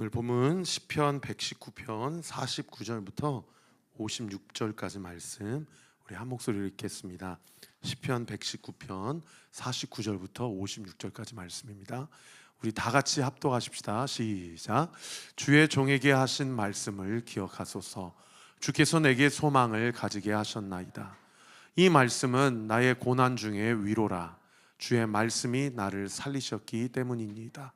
오늘 본문 시편 119편 49절부터 56절까지 말씀 우리 한 목소리로 읽겠습니다. 시편 119편 49절부터 56절까지 말씀입니다. 우리 다 같이 합독하십시다. 시작. 주의 종에게 하신 말씀을 기억하소서. 주께서 내게 소망을 가지게 하셨나이다. 이 말씀은 나의 고난 중에 위로라. 주의 말씀이 나를 살리셨기 때문입니다.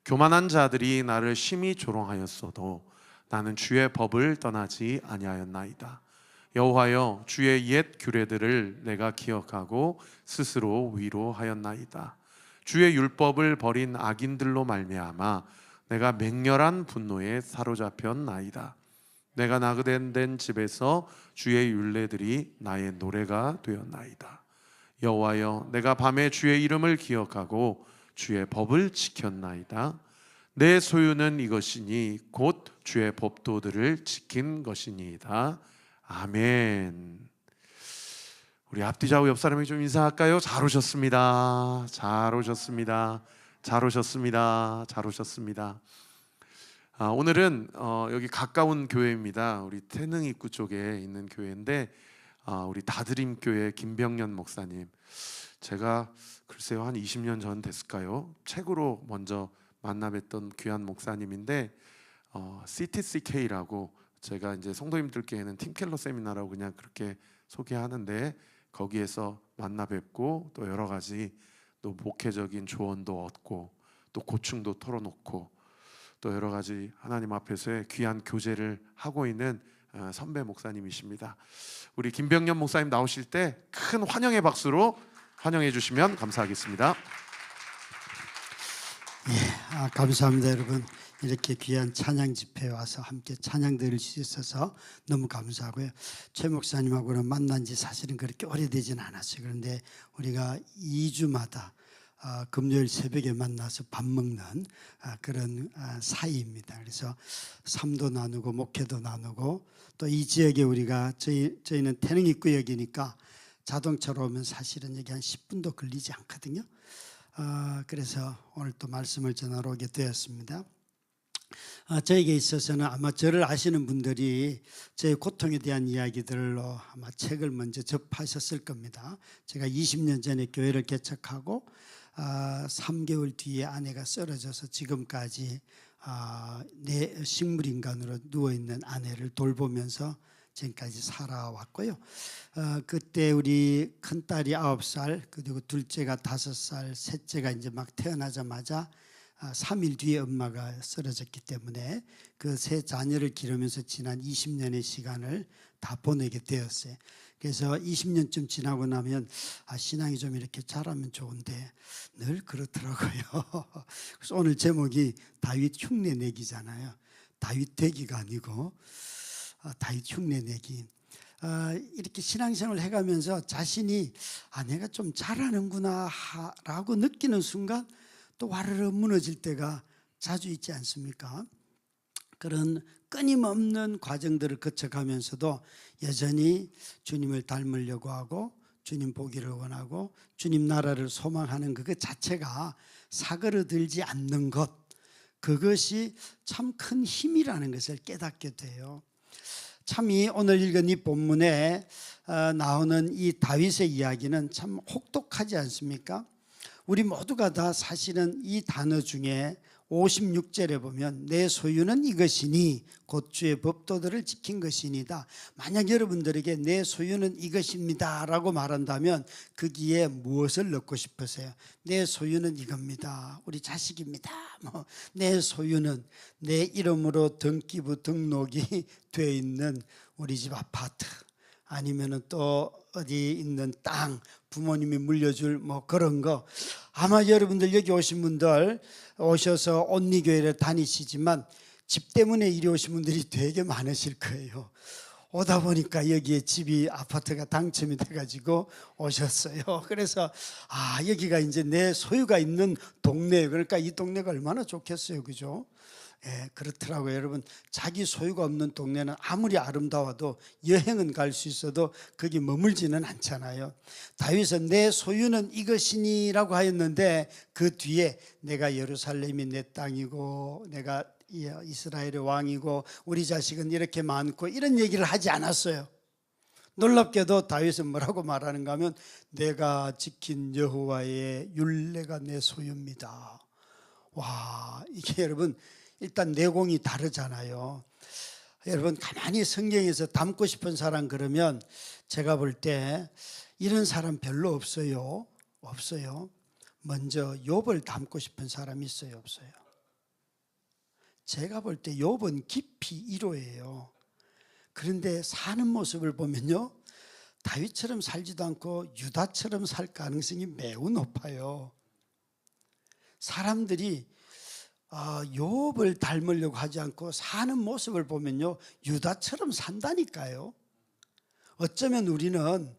교만한 자들이 나를 심히 조롱하였어도 나는 주의 법을 떠나지 아니하였나이다. 여호와여, 주의 옛 규례들을 내가 기억하고 스스로 위로하였나이다. 주의 율법을 버린 악인들로 말미암아 내가 맹렬한 분노에 사로잡혔나이다. 내가 나그네된 집에서 주의 율례들이 나의 노래가 되었나이다. 여호와여, 내가 밤에 주의 이름을 기억하고 주의 법을 지켰나이다. 내 소유는 이것이니 곧 주의 법도들을 지킨 것이니이다. 아멘. 우리 앞뒤 좌우 옆 사람에게 좀 인사할까요? 잘 오셨습니다. 잘 오셨습니다. 잘 오셨습니다. 잘 오셨습니다. 오늘은 여기 가까운 교회입니다. 우리 태능 입구 쪽에 있는 교회인데 우리 다드림교회 김병년 목사님, 제가 글쎄요 한 20년 전 됐을까요? 책으로 먼저 만나 뵀던 귀한 목사님인데 CTCK라고 제가 이제 성도님들께는 팀켈러 세미나라고 그냥 그렇게 소개하는데 거기에서 만나 뵙고 또 여러 가지 또 목회적인 조언도 얻고 또 고충도 털어놓고 또 여러 가지 하나님 앞에서의 귀한 교제를 하고 있는 선배 목사님이십니다. 우리 김병년 목사님 나오실 때 큰 환영의 박수로 환영해 주시면 감사하겠습니다. 감사합니다. 여러분, 이렇게 귀한 찬양 집회에 와서 함께 찬양 들을 수 있어서 너무 감사하고요. 최 목사님하고는 만난 지 사실은 그렇게 오래되진 않았어요. 그런데 우리가 2주마다 금요일 새벽에 만나서 밥 먹는 그런 사이입니다. 그래서 삶도 나누고 목회도 나누고 또 이 지역에 우리가 저희는 태릉입구역이니까 자동차로 오면 사실은 여기 한 10분도 걸리지 않거든요. 그래서 오늘 또 말씀을 전하러 오게 되었습니다. 저에게 있어서는 아마 저를 아시는 분들이 제 고통에 대한 이야기들로 아마 책을 먼저 접하셨을 겁니다. 제가 20년 전에 교회를 개척하고 3개월 뒤에 아내가 쓰러져서 지금까지 내 식물인간으로 누워있는 아내를 돌보면서 지금까지 살아왔고요. 그때 우리 큰딸이 9살, 그리고 둘째가 5살, 셋째가 이제 막 태어나자마자 3일 뒤에 엄마가 쓰러졌기 때문에 그 세 자녀를 기르면서 지난 20년의 시간을 다 보내게 되었어요. 그래서 20년쯤 지나고 나면 신앙이 좀 이렇게 자라면 좋은데 늘 그렇더라고요. 그래서 오늘 제목이 다윗 흉내내기잖아요. 다윗 되기가 아니고 다윗 흉내내기. 이렇게 신앙생활을 해가면서 자신이 내가 좀 잘하는구나 라고 느끼는 순간 또 와르르 무너질 때가 자주 있지 않습니까? 그런 끊임없는 과정들을 거쳐가면서도 여전히 주님을 닮으려고 하고 주님 보기를 원하고 주님 나라를 소망하는 그것 자체가 사그러들지 않는 것, 그것이 참 큰 힘이라는 것을 깨닫게 돼요. 참이 오늘 읽은 이 본문에 나오는 이 다윗의 이야기는 참 혹독하지 않습니까? 우리 모두가 다 사실은 이 단어 중에 56절에 보면 내 소유는 이것이니 곧 주의 법도들을 지킨 것이니다. 만약 여러분들에게 내 소유는 이것입니다 라고 말한다면 거기에 무엇을 넣고 싶으세요? 내 소유는 이겁니다. 우리 자식입니다. 내 소유는 내 이름으로 등기부 등록이 되어 있는 우리 집 아파트, 아니면은 또 어디 있는 땅, 부모님이 물려줄 그런 거. 아마 여러분들 여기 오신 분들 오셔서 온리교회를 다니시지만 집 때문에 이리 오신 분들이 되게 많으실 거예요. 오다 보니까 여기에 집이, 아파트가 당첨이 돼가지고 오셨어요. 그래서 여기가 이제 내 소유가 있는 동네, 그러니까 이 동네가 얼마나 좋겠어요, 그죠? 그렇더라고요. 여러분, 자기 소유가 없는 동네는 아무리 아름다워도 여행은 갈 수 있어도 거기 머물지는 않잖아요. 다윗은 내 소유는 이것이니 라고 하였는데 그 뒤에 내가 예루살렘이 내 땅이고 내가 이스라엘의 왕이고 우리 자식은 이렇게 많고 이런 얘기를 하지 않았어요. 놀랍게도 다윗은 뭐라고 말하는가 하면 내가 지킨 여호와의 율례가 내 소유입니다. 와, 이게 여러분 일단 내공이 다르잖아요. 여러분 가만히 성경에서 닮고 싶은 사람 그러면 제가 볼 때 이런 사람 별로 없어요. 없어요. 먼저 욥을 닮고 싶은 사람이 있어요, 없어요? 제가 볼 때 욥은 깊이 1호예요. 그런데 사는 모습을 보면요, 다윗처럼 살지도 않고 유다처럼 살 가능성이 매우 높아요. 사람들이 욥을 닮으려고 하지 않고 사는 모습을 보면요, 유다처럼 산다니까요. 어쩌면 우리는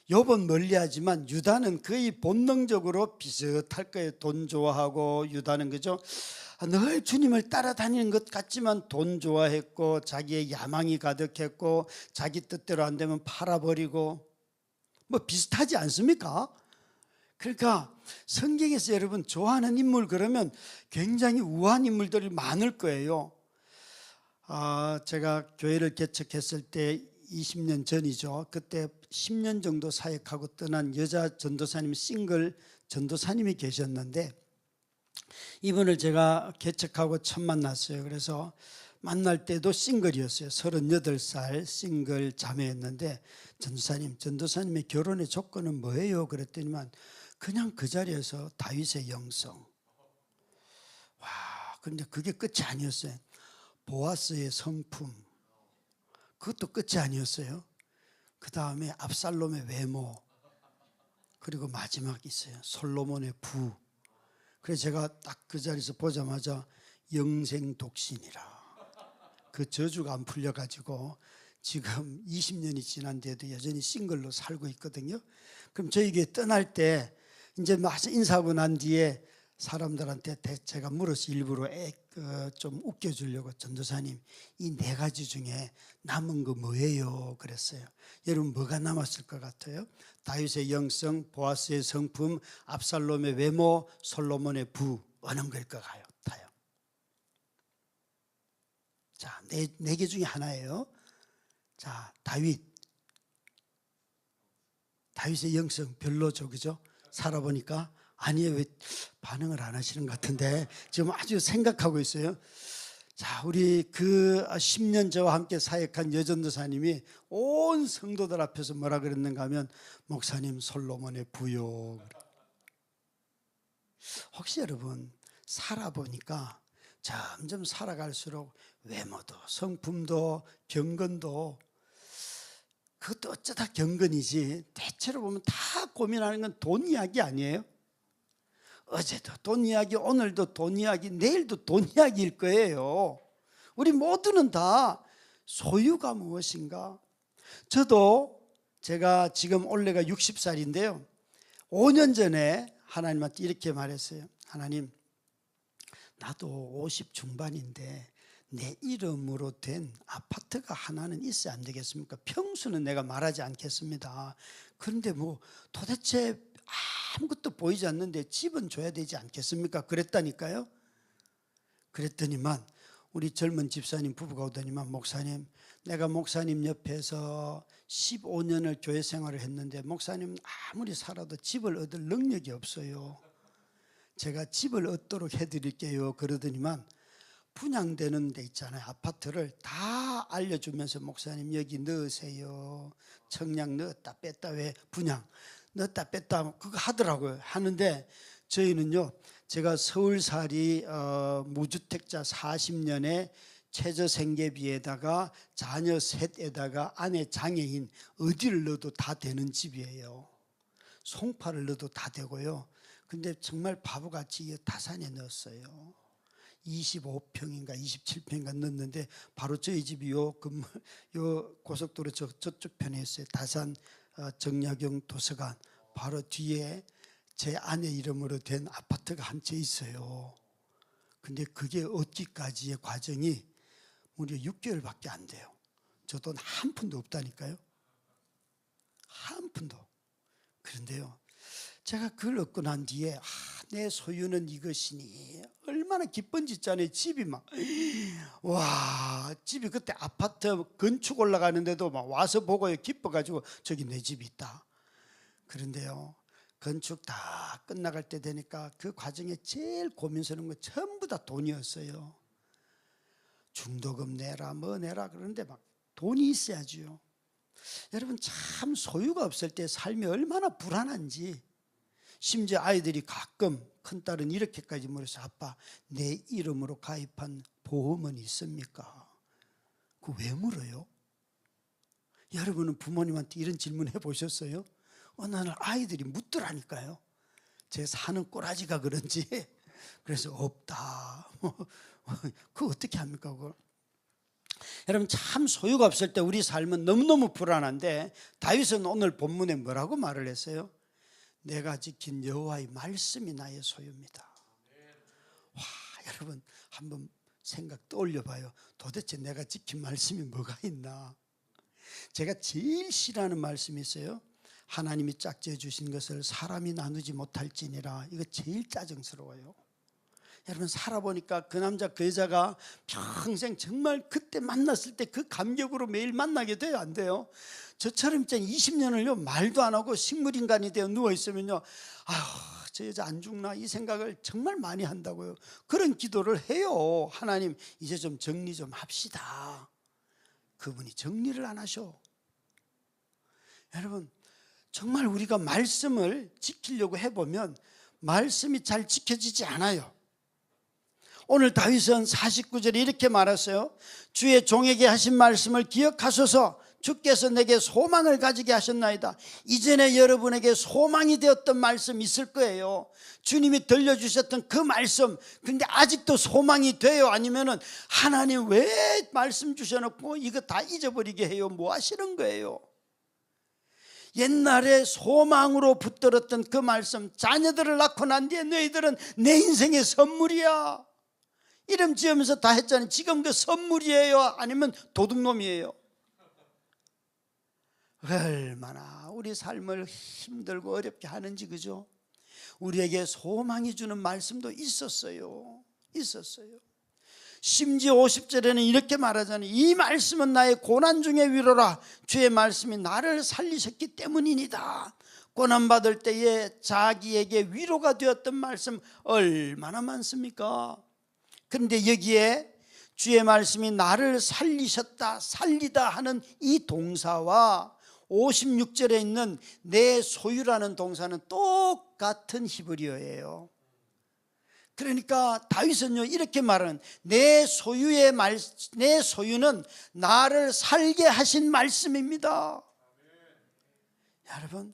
욥은 멀리하지만 유다는 거의 본능적으로 비슷할 거예요. 돈 좋아하고 유다는 그죠? 늘 주님을 따라다니는 것 같지만 돈 좋아했고 자기의 야망이 가득했고 자기 뜻대로 안 되면 팔아버리고 뭐 비슷하지 않습니까? 그러니까 성경에서 여러분 좋아하는 인물 그러면 굉장히 우아한 인물들이 많을 거예요. 제가 교회를 개척했을 때 20년 전이죠. 그때 10년 정도 사역하고 떠난 여자 전도사님, 싱글 전도사님이 계셨는데 이분을 제가 개척하고 처음 만났어요. 그래서 만날 때도 싱글이었어요. 38살 싱글 자매였는데 전도사님의 결혼의 조건은 뭐예요? 그랬더니만 그냥 그 자리에서 다윗의 영성. 와, 그런데 그게 끝이 아니었어요. 보아스의 성품. 그것도 끝이 아니었어요. 그 다음에 압살롬의 외모. 그리고 마지막 있어요. 솔로몬의 부. 그래서 제가 딱 그 자리에서 보자마자 영생독신이라. 그 저주가 안 풀려가지고 지금 20년이 지난데도 여전히 싱글로 살고 있거든요. 그럼 저에게 떠날 때 이제 막 인사하고 난 뒤에 사람들한테 제가 물어서 일부러 좀 웃겨주려고 전도사님 이 4가지 중에 남은 거 뭐예요? 그랬어요. 여러분 뭐가 남았을 것 같아요? 다윗의 영성, 보아스의 성품, 압살롬의 외모, 솔로몬의 부 어느 거일 것 같아요? 자, 4개 중에 하나예요. 자, 다윗의 영성 별로죠, 그죠? 살아보니까 아니에요. 왜 반응을 안 하시는 것 같은데 지금 아주 생각하고 있어요. 자, 우리 그 10년 저와 함께 사역한 여전도사님이 온 성도들 앞에서 뭐라 그랬는가 하면 목사님 솔로몬의 부요. 혹시 여러분 살아보니까 점점 살아갈수록 외모도 성품도 경건도 그것도 어쩌다 경건이지 대체로 보면 다 고민하는 건 돈 이야기 아니에요? 어제도 돈 이야기, 오늘도 돈 이야기, 내일도 돈 이야기일 거예요. 우리 모두는 다 소유가 무엇인가? 저도 제가 지금 올해가 60살인데요 5년 전에 하나님한테 이렇게 말했어요. 하나님, 나도 50 중반인데 내 이름으로 된 아파트가 하나는 있어야 안 되겠습니까? 평수는 내가 말하지 않겠습니다. 그런데 뭐 도대체 아무것도 보이지 않는데 집은 줘야 되지 않겠습니까? 그랬다니까요. 그랬더니만 우리 젊은 집사님 부부가 오더니만 목사님, 내가 목사님 옆에서 15년을 교회 생활을 했는데 목사님 아무리 살아도 집을 얻을 능력이 없어요. 제가 집을 얻도록 해드릴게요. 그러더니만 분양되는 데 있잖아요. 아파트를 다 알려주면서 목사님 여기 넣으세요. 청약 넣었다 뺐다 왜 분양 넣었다 뺐다 그거 하더라고요. 하는데 저희는요. 제가 서울살이 무주택자 40년에 최저생계비에다가 자녀 셋에다가 아내 장애인 어디를 넣어도 다 되는 집이에요. 송파를 넣어도 다 되고요. 근데 정말 바보같이 다산에 넣었어요. 25평인가 27평인가 넣었는데 바로 저희 집이 요 고속도로 저쪽 편에 있어요. 다산 정약용 도서관 바로 뒤에 제 아내 이름으로 된 아파트가 한 채 있어요. 근데 그게 얻기까지의 과정이 무려 6개월밖에 안 돼요. 저 돈 한 푼도 없다니까요. 한 푼도. 그런데요, 제가 그걸 얻고 난 뒤에 내 소유는 이것이니 얼마나 얼마나 기쁜지 있잖아요. 집이 막 와, 집이 그때 아파트 건축 올라가는데도 막 와서 보고요. 기뻐가지고 저기 내 집이 있다. 그런데요, 건축 다 끝나갈 때 되니까 그 과정에 제일 고민스러운 건 전부 다 돈이었어요. 중도금 내라 뭐 내라 그러는데 막 돈이 있어야지요. 여러분, 참 소유가 없을 때 삶이 얼마나 불안한지. 심지어 아이들이 가끔, 큰딸은 이렇게까지 물어서, 아빠 내 이름으로 가입한 보험은 있습니까? 그거 왜 물어요? 여러분은 부모님한테 이런 질문 해보셨어요? 어느 날 아이들이 묻더라니까요. 제 사는 꼬라지가 그런지. 그래서 없다. 그거 어떻게 합니까 그걸? 여러분, 참 소유가 없을 때 우리 삶은 너무너무 불안한데, 다윗은 오늘 본문에 뭐라고 말을 했어요? 내가 지킨 여호와의 말씀이 나의 소유입니다. 와, 여러분 한번 생각 떠올려 봐요. 도대체 내가 지킨 말씀이 뭐가 있나? 제가 제일 싫어하는 말씀이 있어요. 하나님이 짝지어 주신 것을 사람이 나누지 못할지니라. 이거 제일 짜증스러워요. 여러분, 살아보니까 그 남자 그 여자가 평생 정말 그때 만났을 때 그 감격으로 매일 만나게 돼요, 안 돼요? 저처럼 20년을요 말도 안 하고 식물인간이 되어 누워있으면요, 아휴 저 여자 안 죽나 이 생각을 정말 많이 한다고요. 그런 기도를 해요. 하나님 이제 좀 정리 좀 합시다. 그분이 정리를 안 하셔. 여러분, 정말 우리가 말씀을 지키려고 해보면 말씀이 잘 지켜지지 않아요. 오늘 다윗은 49절에 이렇게 말했어요. 주의 종에게 하신 말씀을 기억하소서. 주께서 내게 소망을 가지게 하셨나이다. 이전에 여러분에게 소망이 되었던 말씀 있을 거예요. 주님이 들려주셨던 그 말씀, 근데 아직도 소망이 돼요? 아니면은 하나님 왜 말씀 주셔놓고 이거 다 잊어버리게 해요? 뭐 하시는 거예요? 옛날에 소망으로 붙들었던 그 말씀, 자녀들을 낳고 난 뒤에 너희들은 내 인생의 선물이야. 이름 지으면서 다 했잖아요. 지금 그 선물이에요? 아니면 도둑놈이에요? 얼마나 우리 삶을 힘들고 어렵게 하는지, 그죠? 우리에게 소망이 주는 말씀도 있었어요. 심지어 50절에는 이렇게 말하잖아요. 이 말씀은 나의 고난 중의 위로라. 주의 말씀이 나를 살리셨기 때문이니다. 고난받을 때에 자기에게 위로가 되었던 말씀 얼마나 많습니까? 그런데 여기에 주의 말씀이 나를 살리셨다, 살리다 하는 이 동사와 56절에 있는 내 소유라는 동사는 똑같은 히브리어예요. 그러니까 다윗은요 이렇게 말하는, 내 소유는 나를 살게 하신 말씀입니다. 여러분,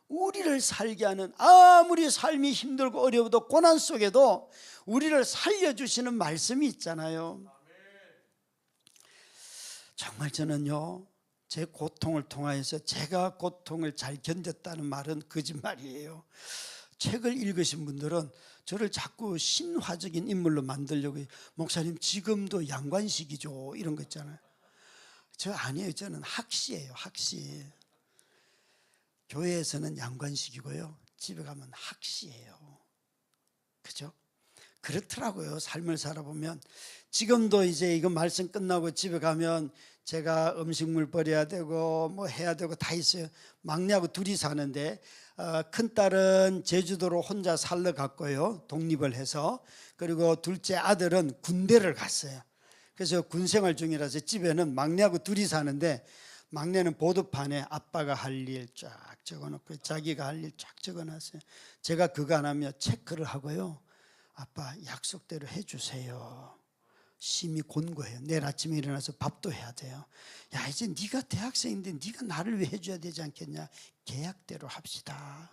우리를 살게 하는, 아무리 삶이 힘들고 어려워도 고난 속에도 우리를 살려주시는 말씀이 있잖아요. 정말 저는요, 제 고통을 통하여서 제가 고통을 잘 견뎠다는 말은 거짓말이에요. 책을 읽으신 분들은 저를 자꾸 신화적인 인물로 만들려고 해요. 목사님 지금도 양관식이죠, 이런 거 있잖아요. 저 아니에요. 저는 학시예요, 학시. 교회에서는 양관식이고요, 집에 가면 학시예요. 그죠? 그렇더라고요. 삶을 살아보면. 지금도 이제 이거 말씀 끝나고 집에 가면 제가 음식물 버려야 되고 뭐 해야 되고 다 있어요. 막내하고 둘이 사는데 큰딸은 제주도로 혼자 살러 갔고요, 독립을 해서. 그리고 둘째 아들은 군대를 갔어요. 그래서 군생활 중이라서 집에는 막내하고 둘이 사는데, 막내는 보드판에 아빠가 할 일 쫙 적어놓고 자기가 할 일 쫙 적어놨어요. 제가 그거 안 하면 체크를 하고요, 아빠 약속대로 해주세요. 심히 곤고해요. 내일 아침에 일어나서 밥도 해야 돼요. 야, 이제 네가 대학생인데 네가 나를 위해 해줘야 되지 않겠냐. 계약대로 합시다.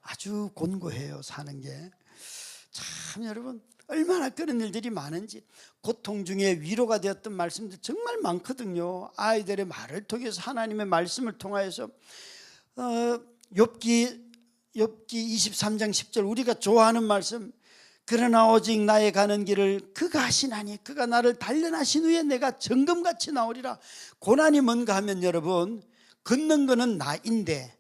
아주 곤고해요, 사는 게. 참 여러분, 얼마나 그런 일들이 많은지. 고통 중에 위로가 되었던 말씀들 정말 많거든요. 아이들의 말을 통해서, 하나님의 말씀을 통하여서. 욥기 23장 10절, 우리가 좋아하는 말씀. 그러나 오직 나의 가는 길을 그가 하시나니 그가 나를 단련하신 후에 내가 정금같이 나오리라. 고난이 뭔가 하면 여러분, 걷는 거는 나인데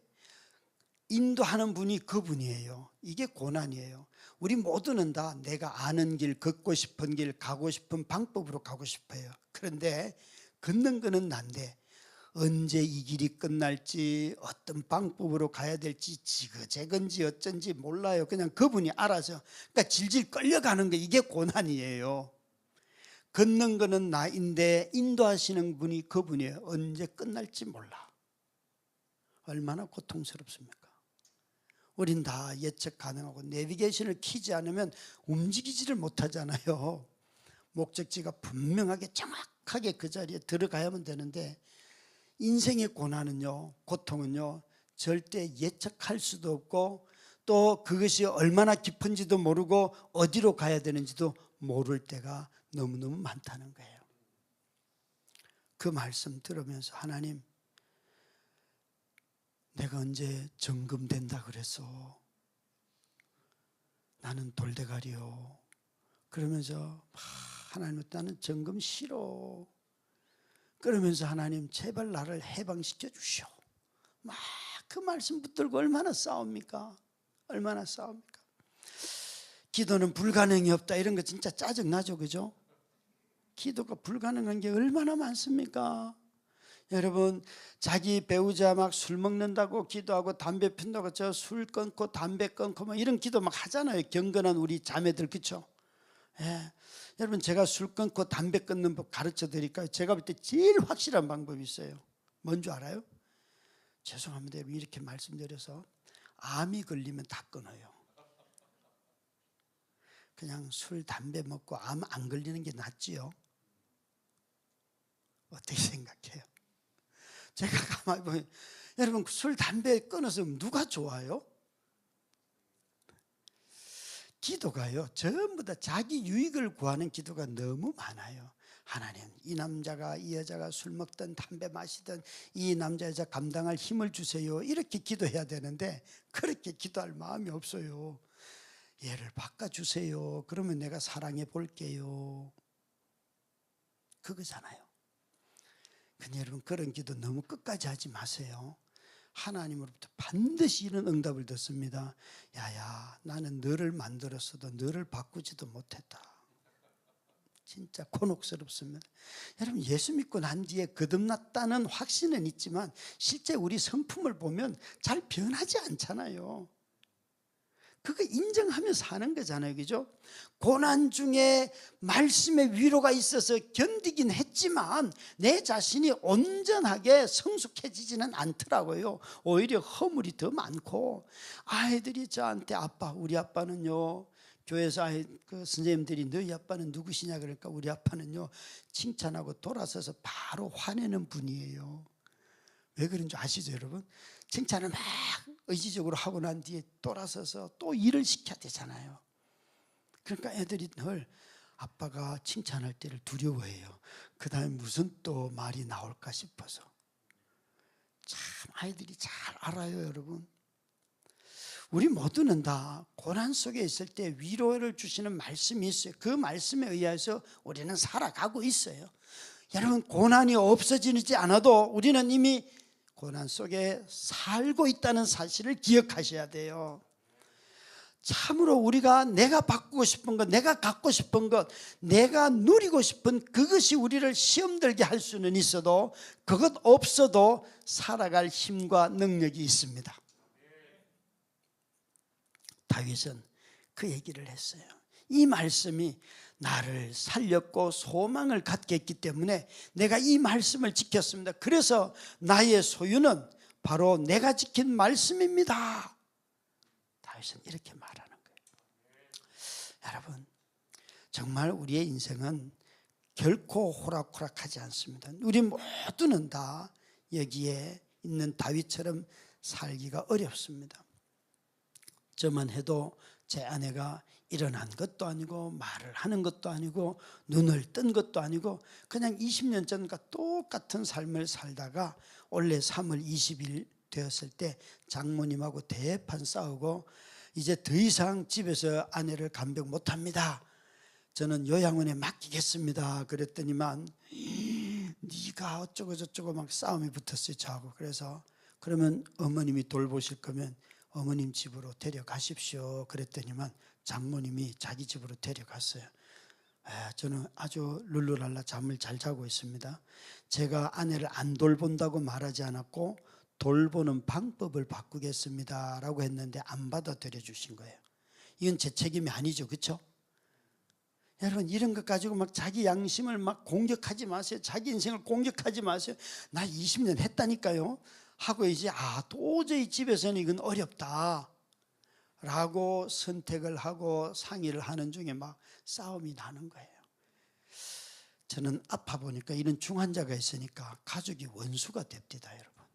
인도하는 분이 그분이에요. 이게 고난이에요. 우리 모두는 다 내가 아는 길, 걷고 싶은 길, 가고 싶은 방법으로 가고 싶어요. 그런데 걷는 거는 난데 언제 이 길이 끝날지, 어떤 방법으로 가야 될지 지그재근지 어쩐지 몰라요. 그냥 그분이 알아서, 그러니까 질질 끌려가는 거, 이게 고난이에요. 걷는 거는 나인데 인도하시는 분이 그분이에요. 언제 끝날지 몰라. 얼마나 고통스럽습니까? 우린 다 예측 가능하고 내비게이션을 켜지 않으면 움직이지를 못하잖아요. 목적지가 분명하게 정확하게 그 자리에 들어가야만 되는데, 인생의 고난은요, 고통은요, 절대 예측할 수도 없고 또 그것이 얼마나 깊은지도 모르고 어디로 가야 되는지도 모를 때가 너무너무 많다는 거예요. 그 말씀 들으면서 하나님, 내가 언제 정금된다 그랬어? 나는 돌대가리요. 그러면서 하나님, 나는 정금 싫어. 그러면서 하나님, 제발 나를 해방시켜 주시오. 막 그 말씀 붙들고 얼마나 싸웁니까? 얼마나 싸웁니까? 기도는 불가능이 없다, 이런 거 진짜 짜증나죠, 그죠? 기도가 불가능한 게 얼마나 많습니까? 여러분, 자기 배우자 막 술 먹는다고 기도하고 담배 핀다고 저 술 끊고 담배 끊고 막 이런 기도 막 하잖아요. 경건한 우리 자매들, 그렇죠? 예. 여러분, 제가 술 끊고 담배 끊는 법 가르쳐 드릴까요? 제가 볼 때 제일 확실한 방법이 있어요. 뭔 줄 알아요? 죄송합니다, 여러분, 이렇게 말씀드려서 암이 걸리면 다 끊어요. 그냥 술 담배 먹고 암 안 걸리는 게 낫지요? 어떻게 생각해요? 제가 가만히 보면, 여러분, 술 담배 끊어서 누가 좋아요? 기도가요, 전부 다 자기 유익을 구하는 기도가 너무 많아요. 하나님, 이 남자가, 이 여자가 술 먹든 담배 마시든 이 남자 여자 감당할 힘을 주세요, 이렇게 기도해야 되는데 그렇게 기도할 마음이 없어요. 얘를 바꿔주세요, 그러면 내가 사랑해 볼게요, 그거잖아요. 근데 여러분, 그런 기도 너무 끝까지 하지 마세요. 하나님으로부터 반드시 이런 응답을 듣습니다. 야야, 나는 너를 만들었어도 너를 바꾸지도 못했다. 진짜 곤혹스럽습니다. 여러분, 예수 믿고 난 뒤에 거듭났다는 확신은 있지만 실제 우리 성품을 보면 잘 변하지 않잖아요. 그거 인정하며 사는 거잖아요, 그죠? 고난 중에 말씀의 위로가 있어서 견디긴 했지만 내 자신이 온전하게 성숙해지지는 않더라고요. 오히려 허물이 더 많고, 아이들이 저한테 아빠, 우리 아빠는요, 교회에서 그 선생님들이 너희 아빠는 누구시냐 그러니까 우리 아빠는요, 칭찬하고 돌아서서 바로 화내는 분이에요. 왜 그런 줄 아시죠, 여러분? 칭찬을 막 의지적으로 하고 난 뒤에 돌아서서 또 일을 시켜야 되잖아요. 그러니까 애들이 늘 아빠가 칭찬할 때를 두려워해요. 그 다음에 무슨 또 말이 나올까 싶어서. 참 아이들이 잘 알아요, 여러분. 우리 모두는 다 고난 속에 있을 때 위로를 주시는 말씀이 있어요. 그 말씀에 의해서 우리는 살아가고 있어요. 여러분, 고난이 없어지지 않아도 우리는 이미 고난 속에 살고 있다는 사실을 기억하셔야 돼요. 참으로 우리가 내가 바꾸고 싶은 것, 내가 갖고 싶은 것, 내가 누리고 싶은 그것이 우리를 시험 들게 할 수는 있어도 그것 없어도 살아갈 힘과 능력이 있습니다. 다윗은 그 얘기를 했어요. 이 말씀이 나를 살렸고 소망을 갖게 했기 때문에 내가 이 말씀을 지켰습니다. 그래서 나의 소유는 바로 내가 지킨 말씀입니다. 다윗은 이렇게 말하는 거예요. 여러분, 정말 우리의 인생은 결코 호락호락하지 않습니다. 우리 모두는 다 여기에 있는 다윗처럼 살기가 어렵습니다. 저만 해도 제 아내가 일어난 것도 아니고 말을 하는 것도 아니고 눈을 뜬 것도 아니고 그냥 20년 전과 똑같은 삶을 살다가 올해 3월 20일 되었을 때 장모님하고 대판 싸우고 이제 더 이상 집에서 아내를 감병 못합니다. 저는 요양원에 맡기겠습니다. 그랬더니만 네가 어쩌고 저쩌고 막 싸움이 붙었어요, 저하고. 그래서 그러면 어머님이 돌보실 거면 어머님 집으로 데려가십시오 그랬더니만 장모님이 자기 집으로 데려갔어요. 저는 아주 룰루랄라 잠을 잘 자고 있습니다. 제가 아내를 안 돌본다고 말하지 않았고 돌보는 방법을 바꾸겠습니다 라고 했는데 안 받아들여 주신 거예요. 이건 제 책임이 아니죠, 그렇죠? 여러분, 이런 것 가지고 막 자기 양심을 막 공격하지 마세요. 자기 인생을 공격하지 마세요. 나 20년 했다니까요 하고 이제 도저히 집에서는 이건 어렵다 라고 선택을 하고 상의를 하는 중에 막 싸움이 나는 거예요. 저는 아파 보니까 이런 중환자가 있으니까 가족이 원수가 됩니다, 여러분.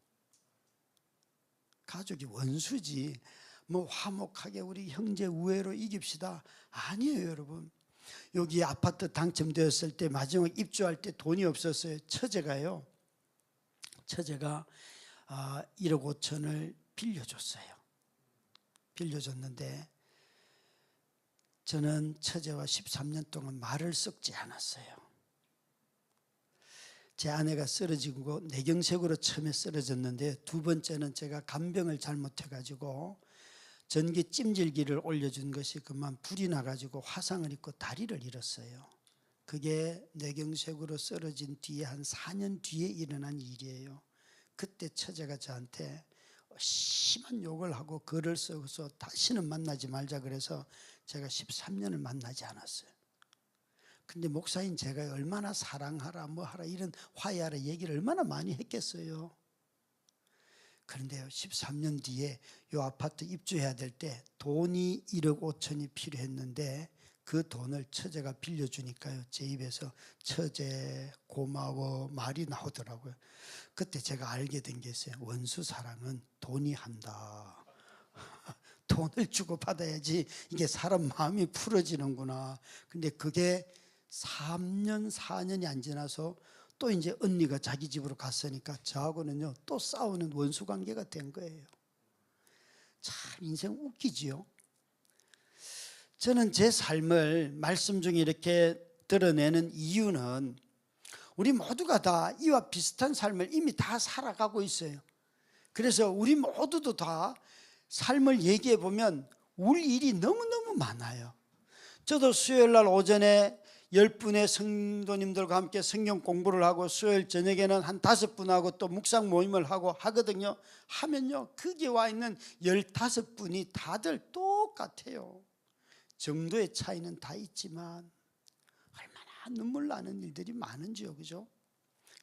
가족이 원수지 뭐 화목하게 우리 형제 우애로 이깁시다 아니에요, 여러분. 여기 아파트 당첨되었을 때 마지막 입주할 때 돈이 없었어요. 처제가 1억 5천을 빌려줬어요. 빌려줬는데 저는 처제와 13년 동안 말을 섞지 않았어요. 제 아내가 쓰러지고 뇌경색으로 처음에 쓰러졌는데 두 번째는 제가 간병을 잘못해가지고 전기 찜질기를 올려준 것이 그만 불이 나가지고 화상을 입고 다리를 잃었어요. 그게 뇌경색으로 쓰러진 뒤에 한 4년 뒤에 일어난 일이에요. 그때 처제가 저한테 심한 욕을 하고 글을 써서 다시는 만나지 말자 그래서 제가 13년을 만나지 않았어요. 근데 목사인 제가 얼마나 사랑하라 뭐하라 이런 화해하라 얘기를 얼마나 많이 했겠어요. 그런데요, 13년 뒤에 이 아파트 입주해야 될 때 돈이 1억 5천이 필요했는데 그 돈을 처제가 빌려주니까요, 제 입에서 처제 고마워 말이 나오더라고요. 그때 제가 알게 된 게 있어요. 원수 사랑은 돈이 한다. 돈을 주고 받아야지 이게 사람 마음이 풀어지는구나. 근데 그게 3년 4년이 안 지나서 또 이제 언니가 자기 집으로 갔으니까 저하고는요 또 싸우는 원수 관계가 된 거예요. 참 인생 웃기지요. 저는 제 삶을 말씀 중에 이렇게 드러내는 이유는 우리 모두가 다 이와 비슷한 삶을 이미 다 살아가고 있어요. 그래서 우리 모두도 다 삶을 얘기해 보면 울 일이 너무너무 많아요. 저도 수요일 날 오전에 10분의 성도님들과 함께 성경 공부를 하고 수요일 저녁에는 한 5분하고 또 묵상 모임을 하고 하거든요. 하면요 거기 와 있는 15분이 다들 똑같아요. 정도의 차이는 다 있지만 얼마나 눈물 나는 일들이 많은지요, 그죠?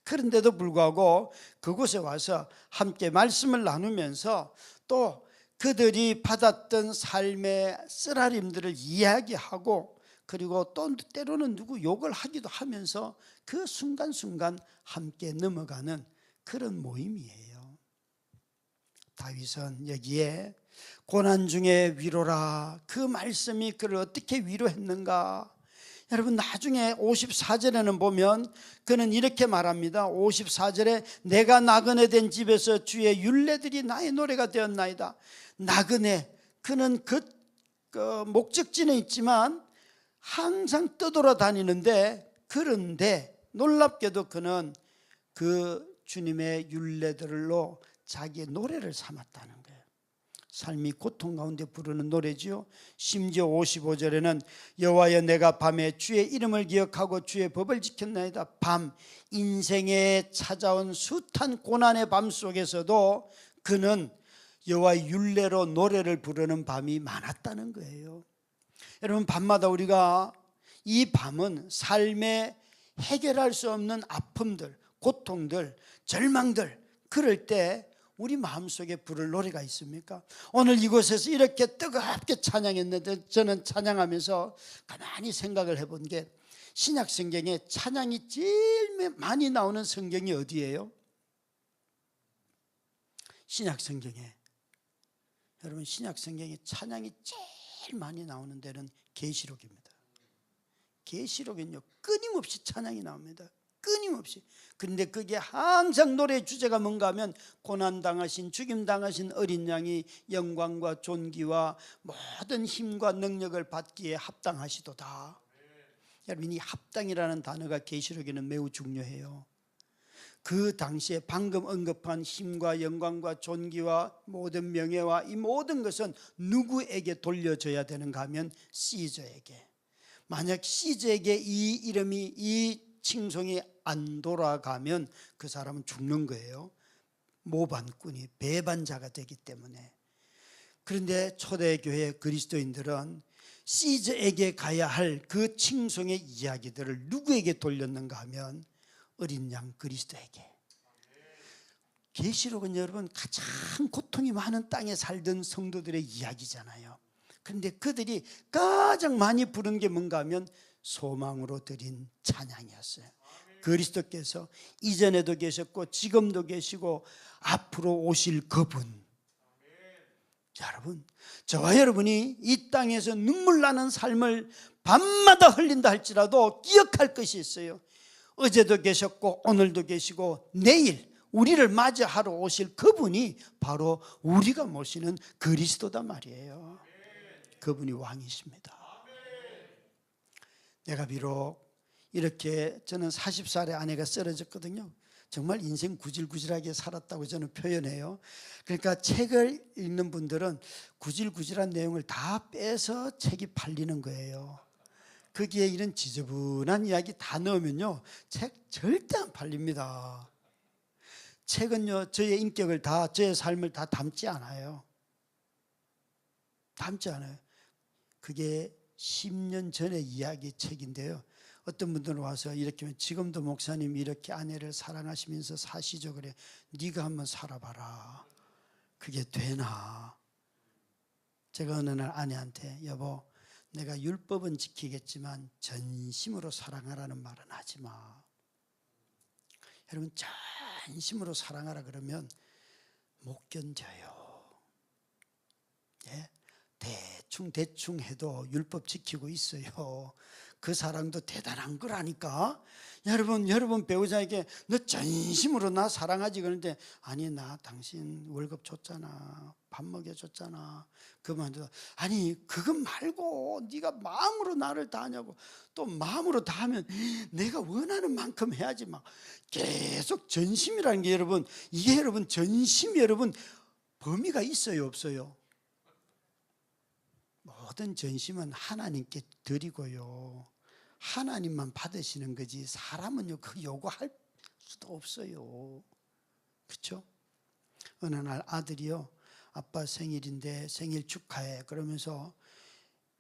그런데도 불구하고 그곳에 와서 함께 말씀을 나누면서 또 그들이 받았던 삶의 쓰라림들을 이야기하고 그리고 또 때로는 누구 욕을 하기도 하면서 그 순간순간 함께 넘어가는 그런 모임이에요. 다윗은 여기에 고난 중에 위로라 그 말씀이 그를 어떻게 위로했는가. 여러분 나중에 54절에는 보면 그는 이렇게 말합니다. 54절에 내가 나그네 된 집에서 주의 율례들이 나의 노래가 되었나이다. 나그네, 그는 그 목적지는 있지만 항상 떠돌아다니는데 그런데 놀랍게도 그는 그 주님의 율례들로 자기의 노래를 삼았다는 거예요. 삶이 고통 가운데 부르는 노래지요. 심지어 55절에는 여호와여 내가 밤에 주의 이름을 기억하고 주의 법을 지켰나이다. 밤 인생에 찾아온 숱한 고난의 밤 속에서도 그는 여호와의 율례로 노래를 부르는 밤이 많았다는 거예요. 여러분 밤마다 우리가 이 밤은 삶에 해결할 수 없는 아픔들, 고통들, 절망들 그럴 때 우리 마음속에 부를 노래가 있습니까? 오늘 이곳에서 이렇게 뜨겁게 찬양했는데 저는 찬양하면서 가만히 생각을 해본 게 신약 성경에 찬양이 제일 많이 나오는 성경이 어디예요? 신약 성경에 여러분 신약 성경에 찬양이 제일 많이 나오는 데는 계시록입니다. 계시록은요 끊임없이 찬양이 나옵니다. 끊임없이. 그런데 그게 항상 노래의 주제가 뭔가 하면 고난당하신 죽임당하신 어린 양이 영광과 존귀와 모든 힘과 능력을 받기에 합당하시도다. 여러분 이 합당이라는 단어가 계시록에는 매우 중요해요. 그 당시에 방금 언급한 힘과 영광과 존귀와 모든 명예와 이 모든 것은 누구에게 돌려줘야 되는가 하면 시저에게. 만약 시저에게 이 이름이, 이 칭송이 안 돌아가면 그 사람은 죽는 거예요. 모반꾼이, 배반자가 되기 때문에. 그런데 초대교회 그리스도인들은 시저에게 가야 할 그 칭송의 이야기들을 누구에게 돌렸는가 하면 어린 양 그리스도에게. 계시록은 여러분 가장 고통이 많은 땅에 살던 성도들의 이야기잖아요. 그런데 그들이 가장 많이 부른 게 뭔가 하면 소망으로 드린 찬양이었어요. 그리스도께서 이전에도 계셨고 지금도 계시고 앞으로 오실 그분. 여러분, 저와 여러분이 이 땅에서 눈물 나는 삶을 밤마다 흘린다 할지라도 기억할 것이 있어요. 어제도 계셨고 오늘도 계시고 내일 우리를 맞이하러 오실 그분이 바로 우리가 모시는 그리스도다 말이에요. 그분이 왕이십니다. 내가 비록 이렇게, 저는 40살에 아내가 쓰러졌거든요. 정말 인생 구질구질하게 살았다고 저는 표현해요. 그러니까 책을 읽는 분들은 구질구질한 내용을 다 빼서 책이 팔리는 거예요. 거기에 이런 지저분한 이야기 다 넣으면요, 책 절대 안 팔립니다. 책은요, 저의 인격을 다, 저의 삶을 다 담지 않아요. 담지 않아요. 그게 10년 전의 이야기 책인데요. 어떤 분들은 와서 이렇게 하면, 지금도 목사님 이렇게 아내를 사랑하시면서 사시죠. 그래. 네가 한번 살아봐라. 그게 되나? 제가 어느 날 아내한테, 여보, 내가 율법은 지키겠지만 전심으로 사랑하라는 말은 하지 마. 여러분, 전심으로 사랑하라 그러면 못 견뎌요. 예? 대충 해도 율법 지키고 있어요. 그 사랑도 대단한 거라니까. 여러분 배우자에게 너 전심으로 나 사랑하지 그러는데, 아니 나 당신 월급 줬잖아, 밥 먹여줬잖아. 그만둬. 아니 그것 말고 네가 마음으로 나를 다하냐고. 또 마음으로 다하면 내가 원하는 만큼 해야지. 막 계속 전심이라는 게, 여러분, 이게 여러분 전심이 여러분 범위가 있어요 없어요? 모든 전심은 하나님께 드리고요, 하나님만 받으시는 거지 사람은요 그 요구할 수도 없어요. 그렇죠? 어느 날 아들이요, 아빠 생일인데 생일 축하해 그러면서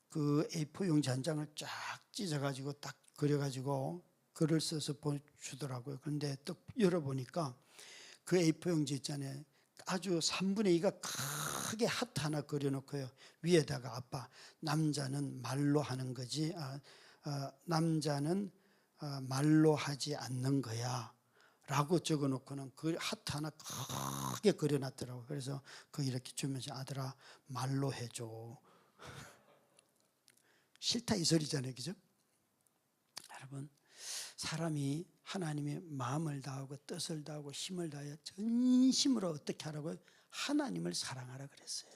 그 A4 용지 한 장을 쫙 찢어가지고 딱 그려가지고 글을 써서 보여주더라고요. 그런데 또 열어보니까 그 A4 용지 있잖아요, 아주 3분의 2가 크게 하트 하나 그려놓고요, 위에다가 아빠, 남자는 말로 하는 거지, 남자는 말로 하지 않는 거야 라고 적어놓고는 그 하트 하나 크게 그려놨더라고요. 그래서 그 이렇게 주면서, 아들아 말로 해줘. 싫다 이 소리잖아요, 그죠? 여러분, 사람이 하나님의 마음을 다하고 뜻을 다하고 힘을 다하여 전심으로 어떻게 하라고요? 하나님을 사랑하라 그랬어요.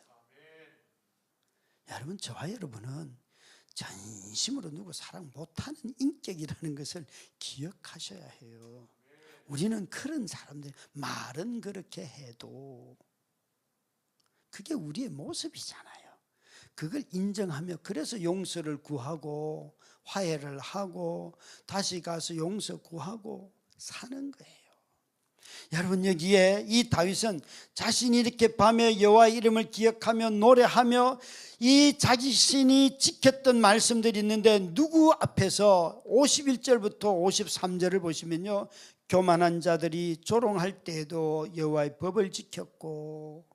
여러분, 저와 여러분은 전심으로 누구 사랑 못하는 인격이라는 것을 기억하셔야 해요. 우리는 그런 사람들, 말은 그렇게 해도 그게 우리의 모습이잖아요. 그걸 인정하며, 그래서 용서를 구하고 화해를 하고 다시 가서 용서 구하고 사는 거예요. 여러분, 여기에 이 다윗은 자신이 이렇게 밤에 여호와 이름을 기억하며 노래하며 이 자신이 지켰던 말씀들이 있는데, 누구 앞에서 51절부터 53절을 보시면요, 교만한 자들이 조롱할 때에도 여호와의 법을 지켰고,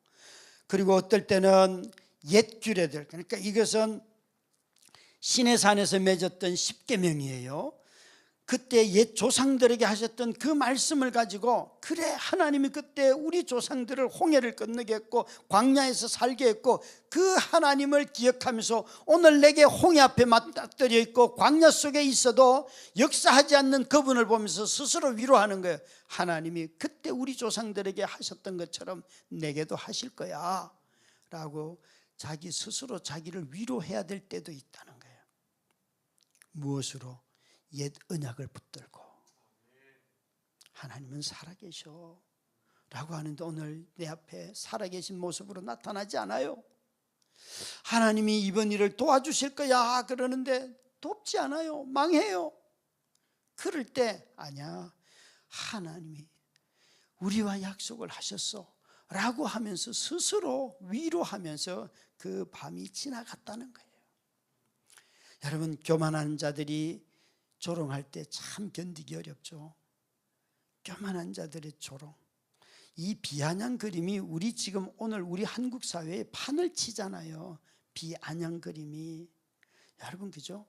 그리고 어떨 때는 옛 규례들, 그러니까 이것은 시내산에서 맺었던 십계명이에요. 그때 옛 조상들에게 하셨던 그 말씀을 가지고, 그래 하나님이 그때 우리 조상들을 홍해를 건너게 했고 광야에서 살게 했고, 그 하나님을 기억하면서 오늘 내게 홍해 앞에 맞닥뜨려 있고 광야 속에 있어도 역사하지 않는 그분을 보면서 스스로 위로하는 거예요. 하나님이 그때 우리 조상들에게 하셨던 것처럼 내게도 하실 거야 라고 자기 스스로 자기를 위로해야 될 때도 있다는 거예요. 무엇으로? 옛 언약을 붙들고. 하나님은 살아계셔 라고 하는데 오늘 내 앞에 살아계신 모습으로 나타나지 않아요. 하나님이 이번 일을 도와주실 거야 그러는데 돕지 않아요. 망해요. 그럴 때 아니야, 하나님이 우리와 약속을 하셨어 라고 하면서 스스로 위로하면서 그 밤이 지나갔다는 거예요. 여러분, 교만한 자들이 조롱할 때 참 견디기 어렵죠. 교만한 자들의 조롱, 이 비아냥 그림이 우리 지금 오늘 우리 한국 사회에 판을 치잖아요. 비아냥 그림이. 여러분, 그죠?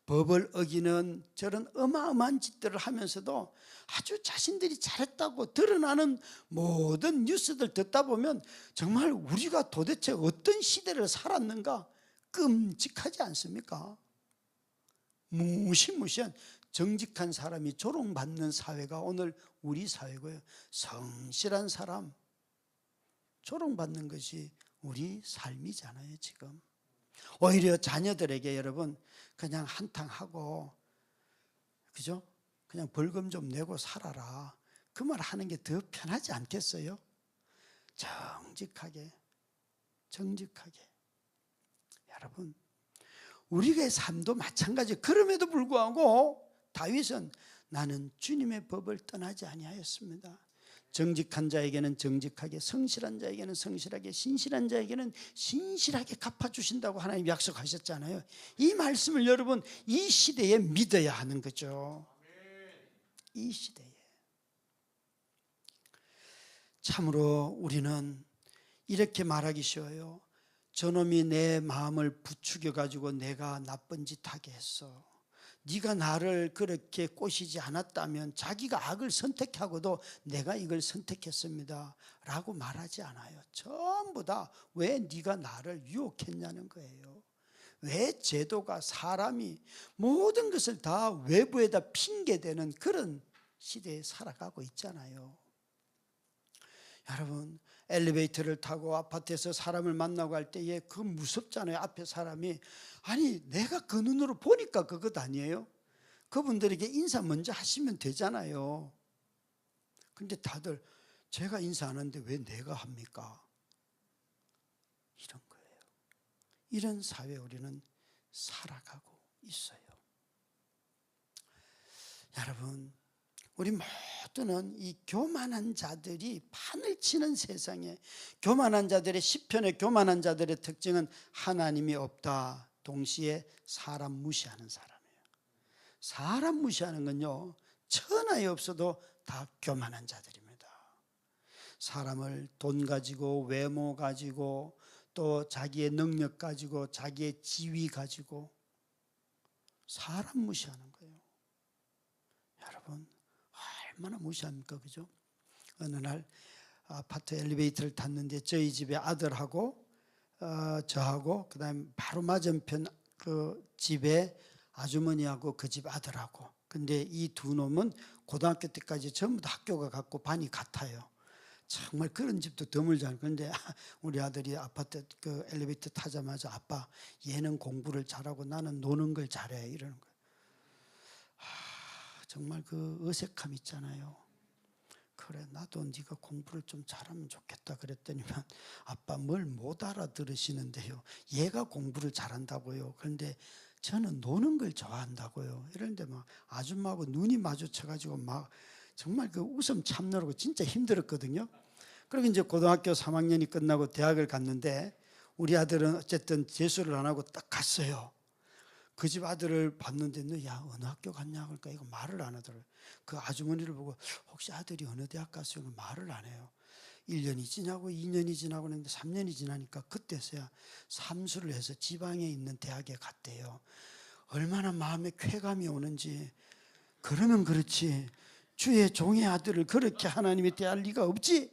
법을 어기는 저런 어마어마한 짓들을 하면서도 아주 자신들이 잘했다고 드러나는 모든 뉴스들 듣다 보면 정말 우리가 도대체 어떤 시대를 살았는가 끔찍하지 않습니까? 무시무시한 정직한 사람이 조롱받는 사회가 오늘 우리 사회고요. 성실한 사람 조롱받는 것이 우리 삶이잖아요. 지금 오히려 자녀들에게 여러분 그냥 한탕하고, 그죠? 그냥 벌금 좀 내고 살아라, 그 말 하는 게 더 편하지 않겠어요? 정직하게. 여러분, 우리의 삶도 마찬가지. 그럼에도 불구하고 다윗은 나는 주님의 법을 떠나지 아니하였습니다. 정직한 자에게는 정직하게, 성실한 자에게는 성실하게, 신실한 자에게는 신실하게 갚아주신다고 하나님 약속하셨잖아요. 이 말씀을 여러분 이 시대에 믿어야 하는 거죠. 이 시대에. 참으로 우리는 이렇게 말하기 쉬워요. 저놈이 내 마음을 부추겨 가지고 내가 나쁜 짓 하게 했어. 네가 나를 그렇게 꼬시지 않았다면, 자기가 악을 선택하고도 내가 이걸 선택했습니다 라고 말하지 않아요. 전부 다 왜 네가 나를 유혹했냐는 거예요. 왜 제도가, 사람이 모든 것을 다 외부에다 핑계대는 그런 시대에 살아가고 있잖아요. 여러분, 엘리베이터를 타고 아파트에서 사람을 만나고 할 때에 그 무섭잖아요. 앞에 사람이, 아니 내가 그 눈으로 보니까 그것 아니에요? 그분들에게 인사 먼저 하시면 되잖아요. 근데 다들 제가 인사 안 하는데 왜 내가 합니까? 이런 거예요. 이런 사회에 우리는 살아가고 있어요. 여러분, 우리 모두는 이 교만한 자들이 판을 치는 세상에, 교만한 자들의, 시편의 교만한 자들의 특징은 하나님이 없다, 동시에 사람 무시하는 사람이에요. 사람 무시하는 건요, 천하에 없어도 다 교만한 자들입니다. 사람을 돈 가지고, 외모 가지고, 또 자기의 능력 가지고, 자기의 지위 가지고 사람 무시하는 거예요. 여러분, 얼마나 무시합니까? 그죠? 어느 날 아파트 엘리베이터를 탔는데 저희 집에 아들하고 저하고 그다음에 바로 맞은편 그 집에 아주머니하고 그 집 아들하고, 근데 이 두 놈은 고등학교 때까지 전부 다 학교가 같고 반이 같아요. 정말 그런 집도 드물지 않아요. 그런데 우리 아들이 아파트 그 엘리베이터 타자마자 아빠, 얘는 공부를 잘하고 나는 노는 걸 잘해 이러는 거예요. 정말 그 어색함 있잖아요. 그래, 나도 네가 공부를 좀 잘하면 좋겠다 그랬더니만 아빠 뭘 못 알아들으시는데요. 얘가 공부를 잘한다고요. 그런데 저는 노는 걸 좋아한다고요. 이런데 막 아줌마하고 눈이 마주쳐가지고 막 정말 그 웃음 참느라고 진짜 힘들었거든요. 그리고 이제 고등학교 3학년이 끝나고 대학을 갔는데 우리 아들은 어쨌든 재수를 안 하고 딱 갔어요. 그 집 아들을 봤는데 너 야 어느 학교 갔냐 그러니까 이거 말을 안 하더라고요. 그 아주머니를 보고 혹시 아들이 어느 대학 갔어요? 말을 안 해요. 1년이 지나고 2년이 지나고 했는데 3년이 지나니까 그때서야 삼수를 해서 지방에 있는 대학에 갔대요. 얼마나 마음에 쾌감이 오는지. 그러면 그렇지 주의 종의 아들을 그렇게 하나님이 대할 리가 없지.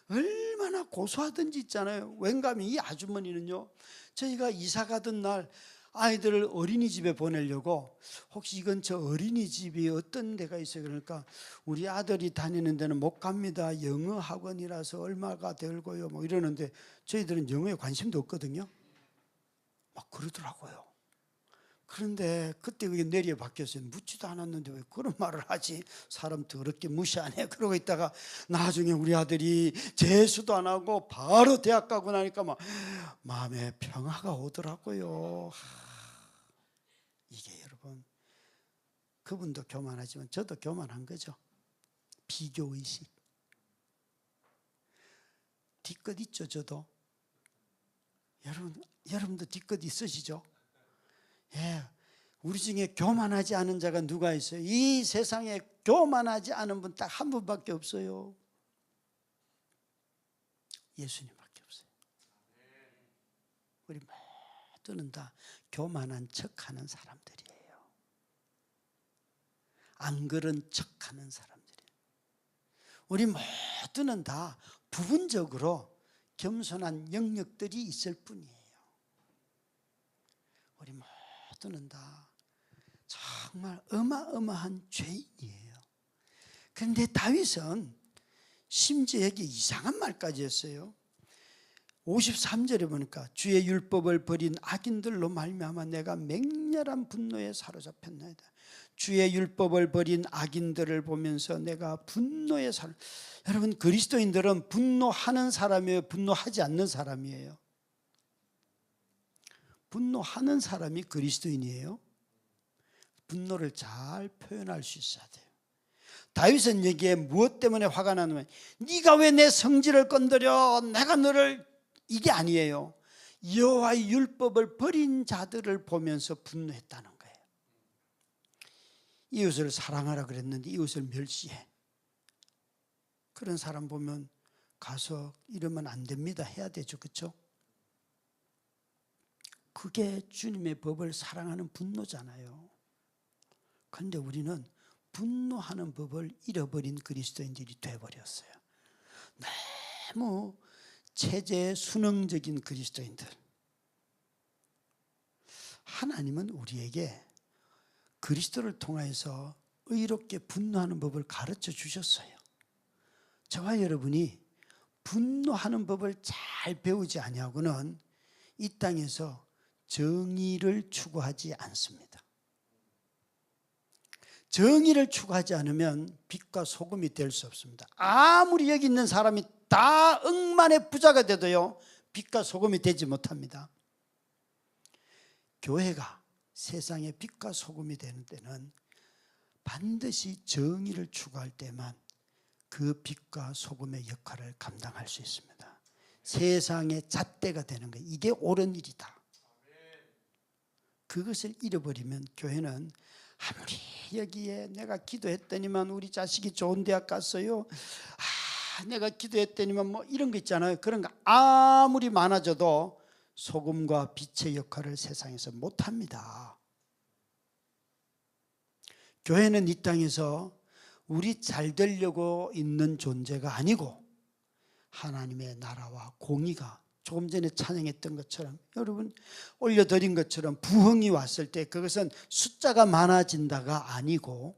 얼마나 고소하든지 있잖아요. 왠가면 이 아주머니는요, 저희가 이사 가던 날 아이들을 어린이집에 보내려고 혹시 이 근처 어린이집이 어떤 데가 있어요? 그러니까 우리 아들이 다니는 데는 못 갑니다. 영어 학원이라서 얼마가 들고요. 뭐 이러는데 저희들은 영어에 관심도 없거든요. 막 그러더라고요. 그런데 그때 그게 내리에 바뀌었어요. 묻지도 않았는데 왜 그런 말을 하지? 사람 더럽게 무시하네. 그러고 있다가 나중에 우리 아들이 재수도 안 하고 바로 대학 가고 나니까 막 마음에 평화가 오더라고요. 이게 여러분, 그분도 교만하지만 저도 교만한 거죠. 비교의식. 뒤끝 있죠, 저도. 여러분도 뒤끝 있으시죠? 예, 우리 중에 교만하지 않은 자가 누가 있어요? 이 세상에 교만하지 않은 분 딱 한 분밖에 없어요. 예수님밖에 없어요. 우리 모두는 다 교만한 척하는 사람들이에요. 안 그런 척하는 사람들이에요. 우리 모두는 다 부분적으로 겸손한 영역들이 있을 뿐이에요. 우리 모두는 다 정말 어마어마한 죄인이에요. 그런데 다윗은 심지어 여기 이상한 말까지 했어요. 53절에 보니까 주의 율법을 버린 악인들로 말미암아 내가 맹렬한 분노에 사로잡혔나이다. 주의 율법을 버린 악인들을 보면서 내가 분노에 여러분, 그리스도인들은 분노하는 사람이에요? 분노하지 않는 사람이에요? 분노하는 사람이 그리스도인이에요. 분노를 잘 표현할 수 있어야 돼요. 다윗은 여기에 무엇 때문에 화가 나냐면 네가 왜 내 성질을 건드려? 내가 너를, 이게 아니에요. 여호와의 율법을 버린 자들을 보면서 분노했다는 거예요. 이웃을 사랑하라 그랬는데 이웃을 멸시해. 그런 사람 보면 가서 이러면 안 됩니다 해야 되죠, 그렇죠? 그게 주님의 법을 사랑하는 분노잖아요. 그런데 우리는 분노하는 법을 잃어버린 그리스도인들이 되어버렸어요. 너무 체제 순응적인 그리스도인들. 하나님은 우리에게 그리스도를 통하여서 의롭게 분노하는 법을 가르쳐 주셨어요. 저와 여러분이 분노하는 법을 잘 배우지 아니하고는 이 땅에서 정의를 추구하지 않습니다. 정의를 추구하지 않으면 빛과 소금이 될 수 없습니다. 아무리 여기 있는 사람이 다 억만의 부자가 돼도요, 빛과 소금이 되지 못합니다. 교회가 세상의 빛과 소금이 되는 때는 반드시 정의를 추구할 때만 그 빛과 소금의 역할을 감당할 수 있습니다. 세상의 잣대가 되는 거예요. 이게 옳은 일이다. 그것을 잃어버리면 교회는 아무리 여기에 내가 기도했더니만 우리 자식이 좋은 대학 갔어요. 내가 기도했더니만 뭐 이런 거 있잖아요. 그런 거 아무리 많아져도 소금과 빛의 역할을 세상에서 못합니다. 교회는 이 땅에서 우리 잘 되려고 있는 존재가 아니고 하나님의 나라와 공의가 조금 전에 찬양했던 것처럼, 여러분 올려드린 것처럼 부흥이 왔을 때 그것은 숫자가 많아진다가 아니고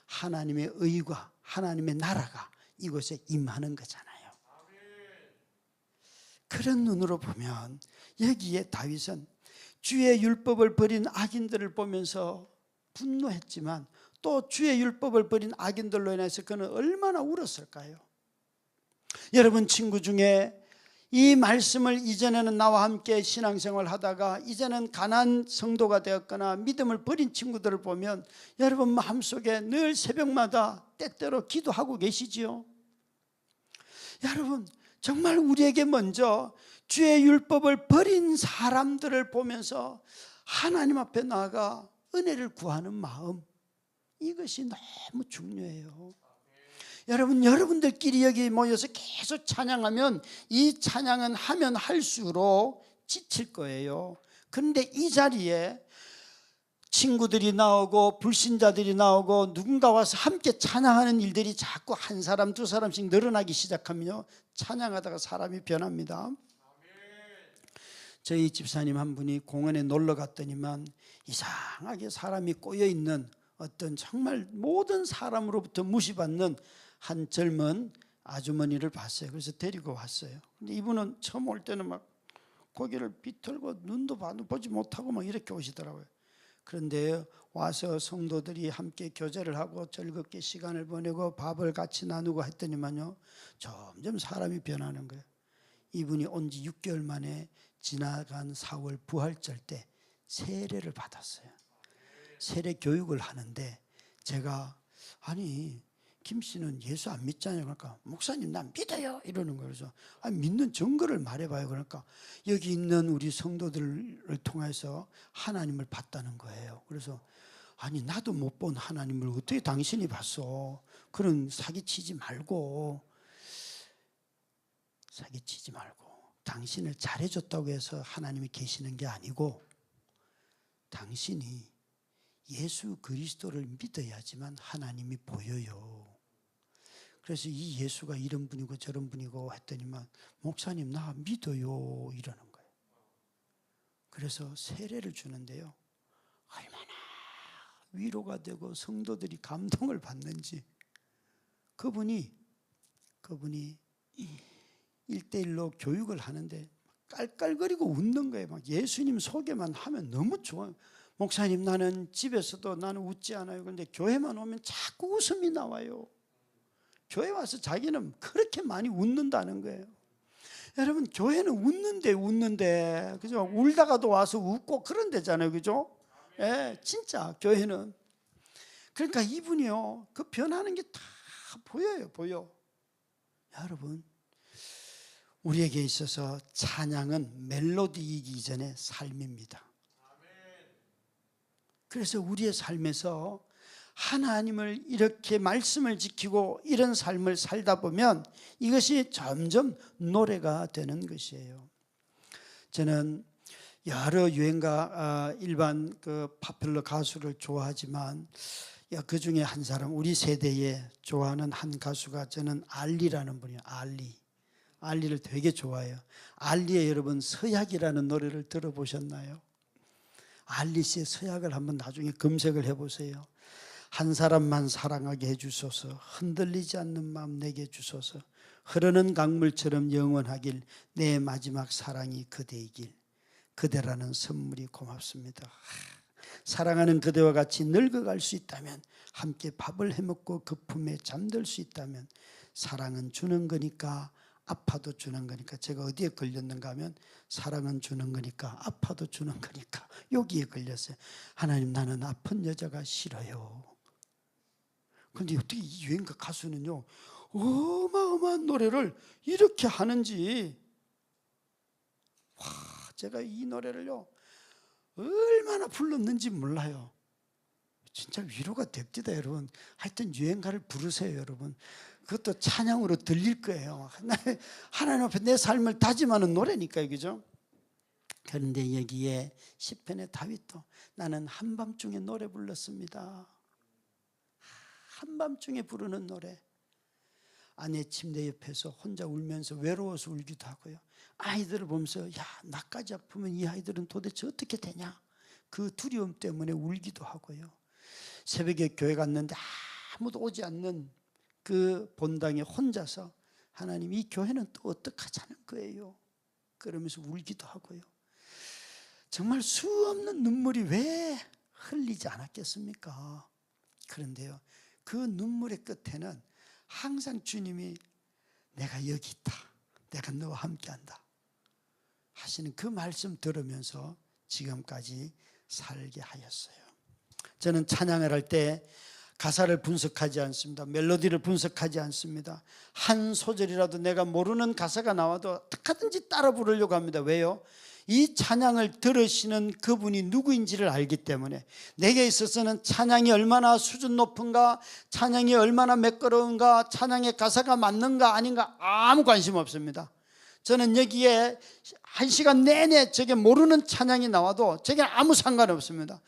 하나님의 의가, 하나님의 나라가 이곳에 임하는 거잖아요. 그런 눈으로 보면 여기에 다윗은 주의 율법을 버린 악인들을 보면서 분노했지만 또 주의 율법을 버린 악인들로 인해서 그는 얼마나 울었을까요? 여러분 친구 중에 이 말씀을 이전에는 나와 함께 신앙생활을 하다가 이제는 가난 성도가 되었거나 믿음을 버린 친구들을 보면 여러분 마음속에 늘 새벽마다 때때로 기도하고 계시지요? 여러분 정말 우리에게 먼저 주의 율법을 버린 사람들을 보면서 하나님 앞에 나아가 은혜를 구하는 마음, 이것이 너무 중요해요. 여러분, 여러분들끼리 여기 모여서 계속 찬양하면 이 찬양은 하면 할수록 지칠 거예요. 그런데 이 자리에 친구들이 나오고 불신자들이 나오고 누군가 와서 함께 찬양하는 일들이 자꾸 한 사람 두 사람씩 늘어나기 시작하면요, 찬양하다가 사람이 변합니다. 저희 집사님 한 분이 공원에 놀러 갔더니만 이상하게 사람이 꼬여있는 어떤 정말 모든 사람으로부터 무시받는 한 젊은 아주머니를 봤어요. 그래서 데리고 왔어요. 근데 이분은 처음 올 때는 막 고개를 비틀고 눈도 보지 못하고 막 이렇게 오시더라고요. 그런데 와서 성도들이 함께 교제를 하고 즐겁게 시간을 보내고 밥을 같이 나누고 했더니만요, 점점 사람이 변하는 거예요. 이분이 온 지 6개월 만에 지나간 4월 부활절 때 세례를 받았어요. 세례 교육을 하는데 제가 아니 김 씨는 예수 안 믿잖아요. 그러니까 목사님 난 믿어요 이러는 거예요. 그래서 믿는 증거를 말해봐요. 그러니까 여기 있는 우리 성도들을 통해서 하나님을 봤다는 거예요. 그래서 아니 나도 못 본 하나님을 어떻게 당신이 봤어? 그런 사기치지 말고 당신을 잘해줬다고 해서 하나님이 계시는 게 아니고 당신이 예수 그리스도를 믿어야지만 하나님이 보여요. 그래서 이 예수가 이런 분이고 저런 분이고 했더니만 목사님 나 믿어요 이러는 거예요. 그래서 세례를 주는데요, 얼마나 위로가 되고 성도들이 감동을 받는지. 그분이 1대1로 교육을 하는데 깔깔거리고 웃는 거예요. 막 예수님 소개만 하면 너무 좋아요. 목사님 나는 집에서도 나는 웃지 않아요. 그런데 교회만 오면 자꾸 웃음이 나와요. 교회 와서 자기는 그렇게 많이 웃는다는 거예요. 여러분 교회는 웃는데 그죠? 울다가도 와서 웃고 그런 데잖아요. 그죠? 예, 진짜 교회는. 그러니까 이분이요, 그 변하는 게 다 보여. 여러분 우리에게 있어서 찬양은 멜로디이기 이전에 삶입니다. 그래서 우리의 삶에서 하나님을 이렇게 말씀을 지키고 이런 삶을 살다 보면 이것이 점점 노래가 되는 것이에요. 저는 여러 유행가 일반 그 파퓰러 가수를 좋아하지만 그 중에 한 사람, 우리 세대에 좋아하는 한 가수가 저는 알리라는 분이에요. 알리를 되게 좋아해요. 알리의 여러분 서약이라는 노래를 들어보셨나요? 알리 씨의 서약을 한번 나중에 검색을 해보세요. 한 사람만 사랑하게 해주소서, 흔들리지 않는 마음 내게 주소서, 흐르는 강물처럼 영원하길 내 마지막 사랑이 그대이길, 그대라는 선물이 고맙습니다. 사랑하는 그대와 같이 늙어갈 수 있다면, 함께 밥을 해먹고 그 품에 잠들 수 있다면, 사랑은 주는 거니까 아파도 주는 거니까. 제가 어디에 걸렸는가 하면 사랑은 주는 거니까 아파도 주는 거니까 여기에 걸렸어요. 하나님 나는 아픈 여자가 싫어요. 그런데 어떻게 이 유행가 가수는요 어마어마한 노래를 이렇게 하는지. 제가 이 노래를요 얼마나 불렀는지 몰라요. 진짜 위로가 됩니다 여러분. 하여튼 유행가를 부르세요 여러분. 그것도 찬양으로 들릴 거예요. 하나님 앞에 내 삶을 다짐하는 노래니까요. 그죠? 그런데 여기에 시편의 다윗도 나는 한밤중에 노래 불렀습니다. 한밤중에 부르는 노래. 아내 침대 옆에서 혼자 울면서 외로워서 울기도 하고요. 아이들을 보면서 야 나까지 아프면 이 아이들은 도대체 어떻게 되냐, 그 두려움 때문에 울기도 하고요. 새벽에 교회 갔는데 아무도 오지 않는 그 본당에 혼자서 하나님 이 교회는 또 어떡하자는 거예요 그러면서 울기도 하고요. 정말 수없는 눈물이 왜 흘리지 않았겠습니까? 그런데요 그 눈물의 끝에는 항상 주님이 내가 여기 있다, 내가 너와 함께한다 하시는 그 말씀 들으면서 지금까지 살게 하였어요. 저는 찬양을 할 때 가사를 분석하지 않습니다. 멜로디를 분석하지 않습니다. 한 소절이라도 내가 모르는 가사가 나와도 어떻게든지 따라 부르려고 합니다. 왜요? 이 찬양을 들으시는 그분이 누구인지를 알기 때문에. 내게 있어서는 찬양이 얼마나 수준 높은가, 찬양이 얼마나 매끄러운가, 찬양의 가사가 맞는가 아닌가 아무 관심 없습니다. 저는 여기에 1시간 내내 저게 모르는 찬양이 나와도 저게 아무 상관없습니다.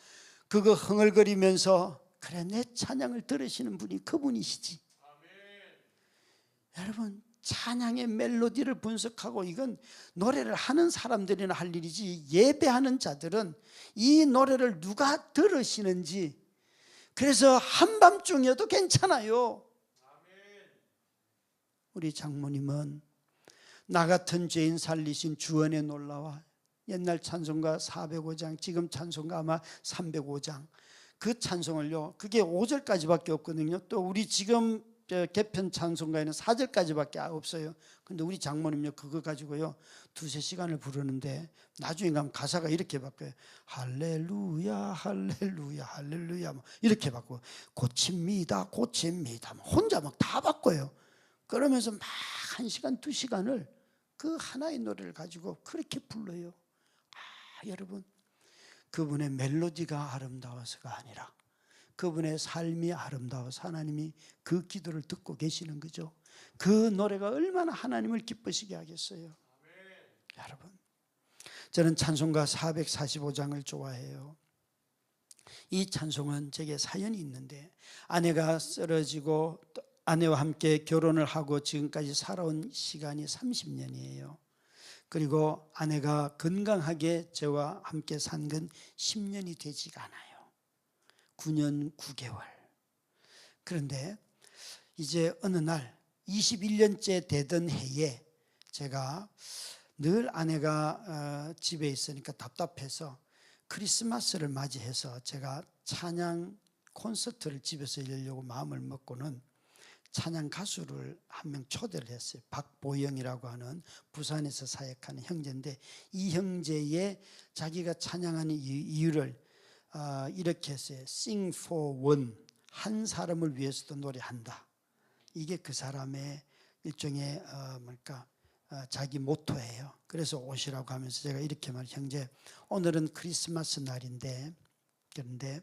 그거 흥얼거리면서 그래 내 찬양을 들으시는 분이 그분이시지. 아멘. 여러분 찬양의 멜로디를 분석하고, 이건 노래를 하는 사람들이나 할 일이지 예배하는 자들은 이 노래를 누가 들으시는지, 그래서 한밤중에도 괜찮아요. 우리 장모님은 나 같은 죄인 살리신 주원의 놀라와 옛날 찬송가 405장, 지금 찬송가 아마 305장. 그 찬송을요, 그게 5절까지밖에 없거든요. 또 우리 지금 개편 찬송가에는 4절까지밖에 없어요. 근데 우리 장모님요, 그거 가지고요 2-3시간을 부르는데 나중에 가면 가사가 이렇게 바뀌어요. 할렐루야 할렐루야 할렐루야 이렇게 바꾸고, 고칩니다 고칩니다 혼자 막 다 바꿔요. 그러면서 막 1시간 2시간을 그 하나의 노래를 가지고 그렇게 불러요. 여러분, 그분의 멜로디가 아름다워서가 아니라 그분의 삶이 아름다워서 하나님이 그 기도를 듣고 계시는 거죠. 그 노래가 얼마나 하나님을 기쁘시게 하겠어요. 여러분, 저는 찬송가 445장을 좋아해요. 이 찬송은 제게 사연이 있는데, 아내가 쓰러지고 아내와 함께 결혼을 하고 지금까지 살아온 시간이 30년이에요. 그리고 아내가 건강하게 저와 함께 산 건 10년이 되지가 않아요. 9년 9개월. 그런데 이제 어느 날 21년째 되던 해에 제가 늘 아내가 집에 있으니까 답답해서 크리스마스를 맞이해서 제가 찬양 콘서트를 집에서 열려고 마음을 먹고는 찬양 가수를 한 명 초대를 했어요. 박보영이라고 하는 부산에서 사역하는 형제인데, 이 형제의 자기가 찬양하는 이유를 이렇게 했어요. Sing for one, 한 사람을 위해서도 노래한다. 이게 그 사람의 일종의 자기 모토예요. 그래서 오시라고 하면서 제가 이렇게 말해요. 형제, 오늘은 크리스마스 날인데, 그런데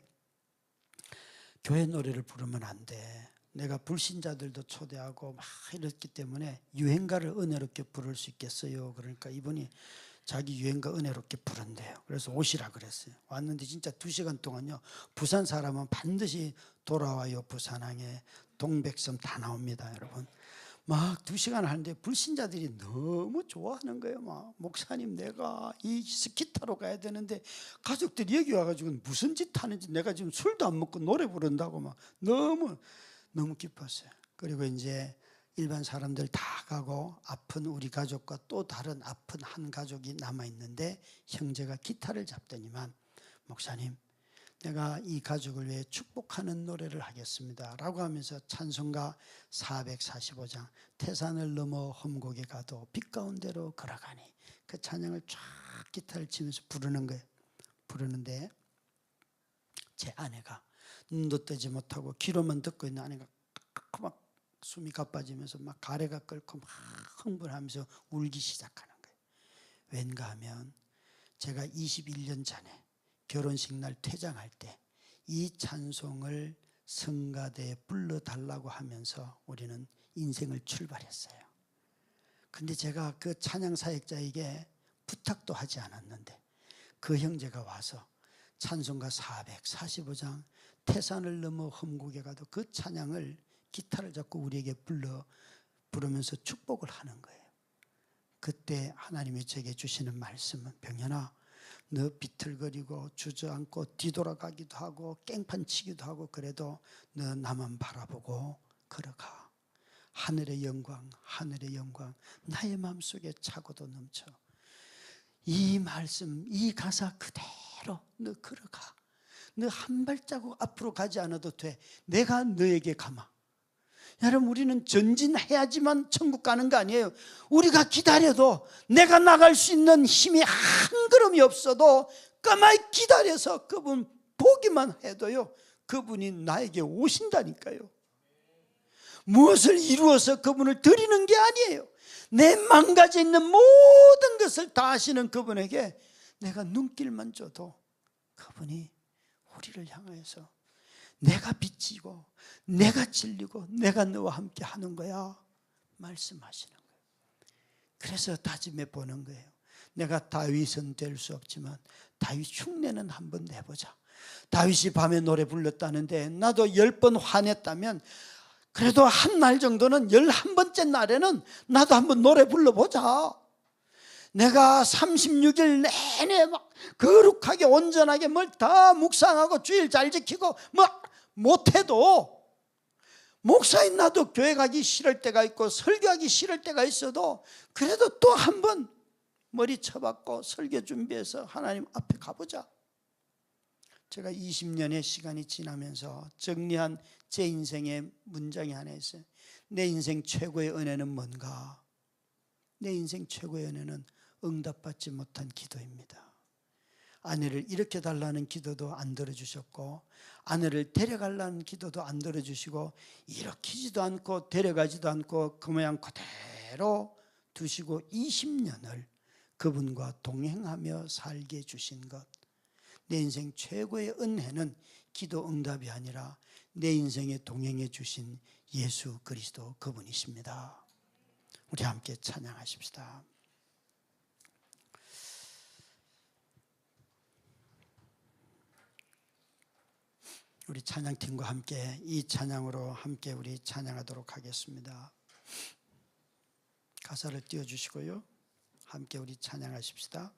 교회 노래를 부르면 안 돼. 내가 불신자들도 초대하고 막 이랬기 때문에 유행가를 은혜롭게 부를 수 있겠어요. 그러니까 이분이 자기 유행가 은혜롭게 부른대요. 그래서 오시라 그랬어요. 왔는데 진짜 2시간 동안요, 부산 사람은 반드시 돌아와요. 부산항에 동백섬 다 나옵니다. 여러분, 막 2시간 하는데 불신자들이 너무 좋아하는 거예요. 막, 목사님, 내가 이 스키 타러 가야 되는데 가족들이 여기 와가지고 무슨 짓 하는지, 내가 지금 술도 안 먹고 노래 부른다고 막 너무 기뻤어요. 그리고 이제 일반 사람들 다 가고 아픈 우리 가족과 또 다른 아픈 한 가족이 남아있는데, 형제가 기타를 잡더니만, 목사님, 내가 이 가족을 위해 축복하는 노래를 하겠습니다 라고 하면서 찬송가 445장 태산을 넘어 험곡에 가도 빛 가운데로 걸어가니, 그 찬양을 쫙 기타를 치면서 부르는 거예요. 부르는데 제 아내가 눈도 뜨지 못하고 귀로만 듣고 있는 아내가 막 숨이 가빠지면서 막 가래가 끓고 막 흥분하면서 울기 시작하는 거예요. 왠가 하면 제가 21년 전에 결혼식 날 퇴장할 때 이 찬송을 성가대에 불러달라고 하면서 우리는 인생을 출발했어요. 근데 제가 그 찬양 사역자에게 부탁도 하지 않았는데 그 형제가 와서 찬송가 445장 태산을 넘어 험곡에 가도 그 찬양을 기타를 잡고 우리에게 부르면서 축복을 하는 거예요. 그때 하나님이 제게 주시는 말씀은, 병현아, 너 비틀거리고 주저앉고 뒤돌아가기도 하고 깽판 치기도 하고 그래도 너 나만 바라보고 걸어가. 하늘의 영광, 하늘의 영광 나의 마음속에 차고도 넘쳐. 이 말씀, 이 가사 그대로 너 걸어가. 너 한 발자국 앞으로 가지 않아도 돼. 내가 너에게 감아. 여러분, 우리는 전진해야지만 천국 가는 거 아니에요. 우리가 기다려도, 내가 나갈 수 있는 힘이 한 걸음이 없어도 까마히 기다려서 그분 보기만 해도요, 그분이 나에게 오신다니까요. 무엇을 이루어서 그분을 드리는 게 아니에요. 내 망가져 있는 모든 것을 다 아시는 그분에게 내가 눈길만 줘도 그분이 우리를 향해서 내가 비치고 내가 진리고 내가 너와 함께 하는 거야 말씀하시는 거예요. 그래서 다짐해 보는 거예요. 내가 다윗은 될 수 없지만 다윗 흉내는 한번 내보자. 다윗이 밤에 노래 불렀다는데 나도 10번 화냈다면 그래도 한 날 정도는 11번째 날에는 나도 한번 노래 불러보자. 내가 36일 내내 막 거룩하게 온전하게 뭘 다 묵상하고 주일 잘 지키고 뭐 못해도, 목사인 나도 교회 가기 싫을 때가 있고 설교하기 싫을 때가 있어도 그래도 또 한번 머리 쳐박고 설교 준비해서 하나님 앞에 가보자. 제가 20년의 시간이 지나면서 정리한 제 인생의 문장이 하나 있어요. 내 인생 최고의 은혜는 뭔가? 내 인생 최고의 은혜는 응답받지 못한 기도입니다. 아내를 이렇게 달라는 기도도 안 들어주셨고, 아내를 데려가려는 기도도 안 들어주시고, 일으키지도 않고 데려가지도 않고 그 모양 그대로 두시고 20년을 그분과 동행하며 살게 해주신 것. 내 인생 최고의 은혜는 기도 응답이 아니라 내 인생에 동행해 주신 예수 그리스도 그분이십니다. 우리 함께 찬양하십시다. 우리 찬양팀과 함께 이 찬양으로 함께 우리 찬양하도록 하겠습니다. 가사를 띄워주시고요, 함께 우리 찬양하십시다.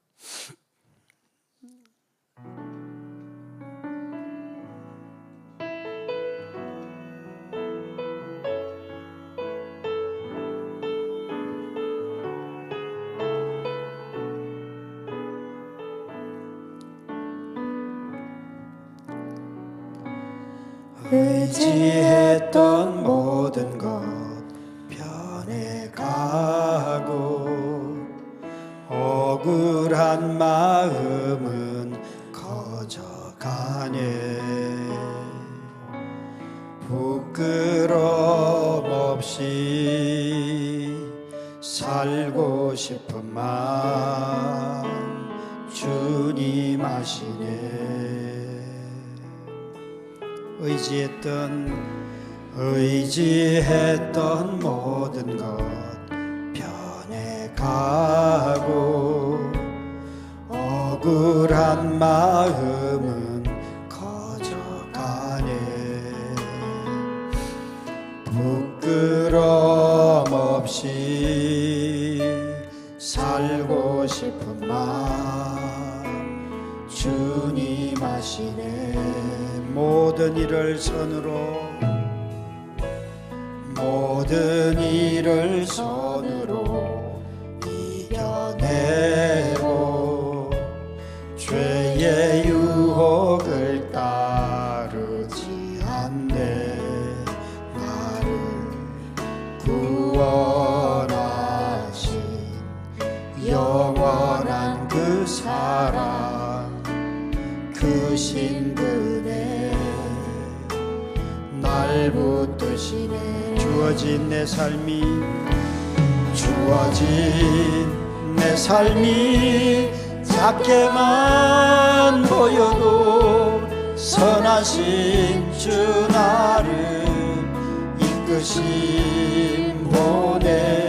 의지했던 모든 것 변해가고 억울한 마음은 커져가네. 부끄럼 없이 살고 싶은 마음 주님 아시네. 의지했던 모든 것 변해가고 억울한 마음은 커져가네. 부끄럼 없이 살고 싶은 마음 주님 아시네. 모든 일을 손으로 이겨내고 죄의 유혹을 따르지 않네. 나를 구원하신 영원한 그 사랑, 그 신분에 날 붙드시네. 주어진 내 삶이 작게만 보여도 선하신 주 나를 이끄신 본의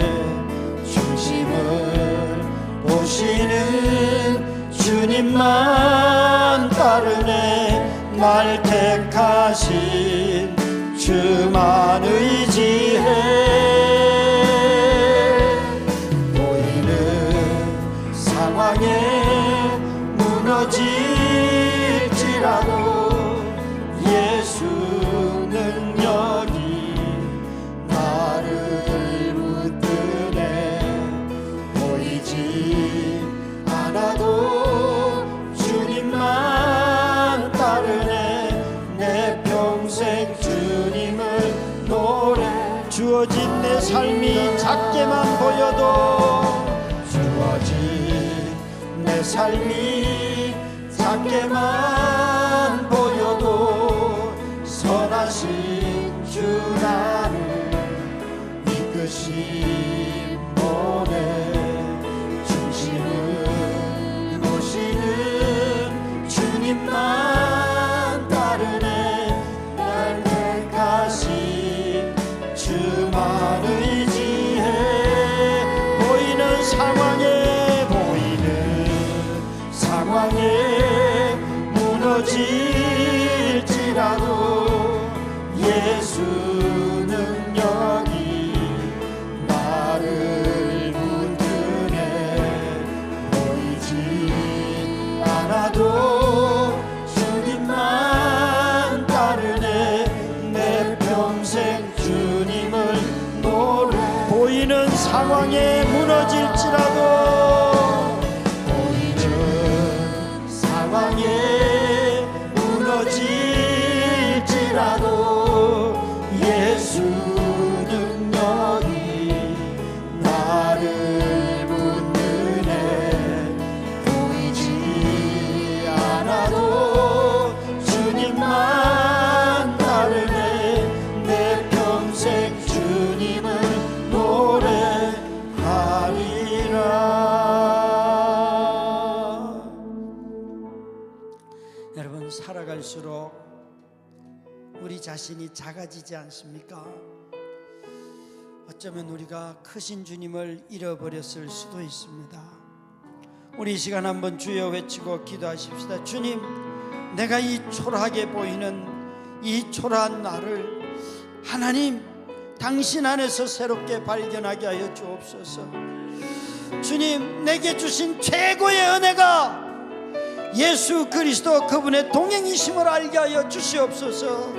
중심을 보시는 주님만 따르네. 날 택하신 주만 의지해. 보이는 상황에 무너질지라도 예수 능력이 나를 붙드네. 보이지 않아도 주님만 따르네. 내 평생 주님을 노래. 주어진 내 삶이 작게만 보여도, 주어진 내 삶이 작게만 보여도 선하신 주 나를 이끄신 본의 중심을 모시는 주님만 따르네. 날 택하신 주만 의지해. 보이는 상황에 무너질지라도 예수 능력이 나를 붙드네. 보이지 않아도 주님만 따르네. 내 평생 주님을 노래. 보이는 상황에 무너질지라도 상황에 무너질지라도 예수 능력이 나를 붙드네. 보이지 않아도 주님만 따르네. 내 평생 주님을 노래하리라. 여러분, 살아갈수록 우리 자신이 작아지지 않습니까? 어쩌면 우리가 크신 주님을 잃어버렸을 수도 있습니다. 우리 이 시간 한번 주여 외치고 기도하십시다. 주님, 내가 이 초라하게 보이는 이 초라한 나를 하나님 당신 안에서 새롭게 발견하게 하여 주옵소서. 주님, 내게 주신 최고의 은혜가 예수 그리스도 그분의 동행이심을 알게 하여 주시옵소서.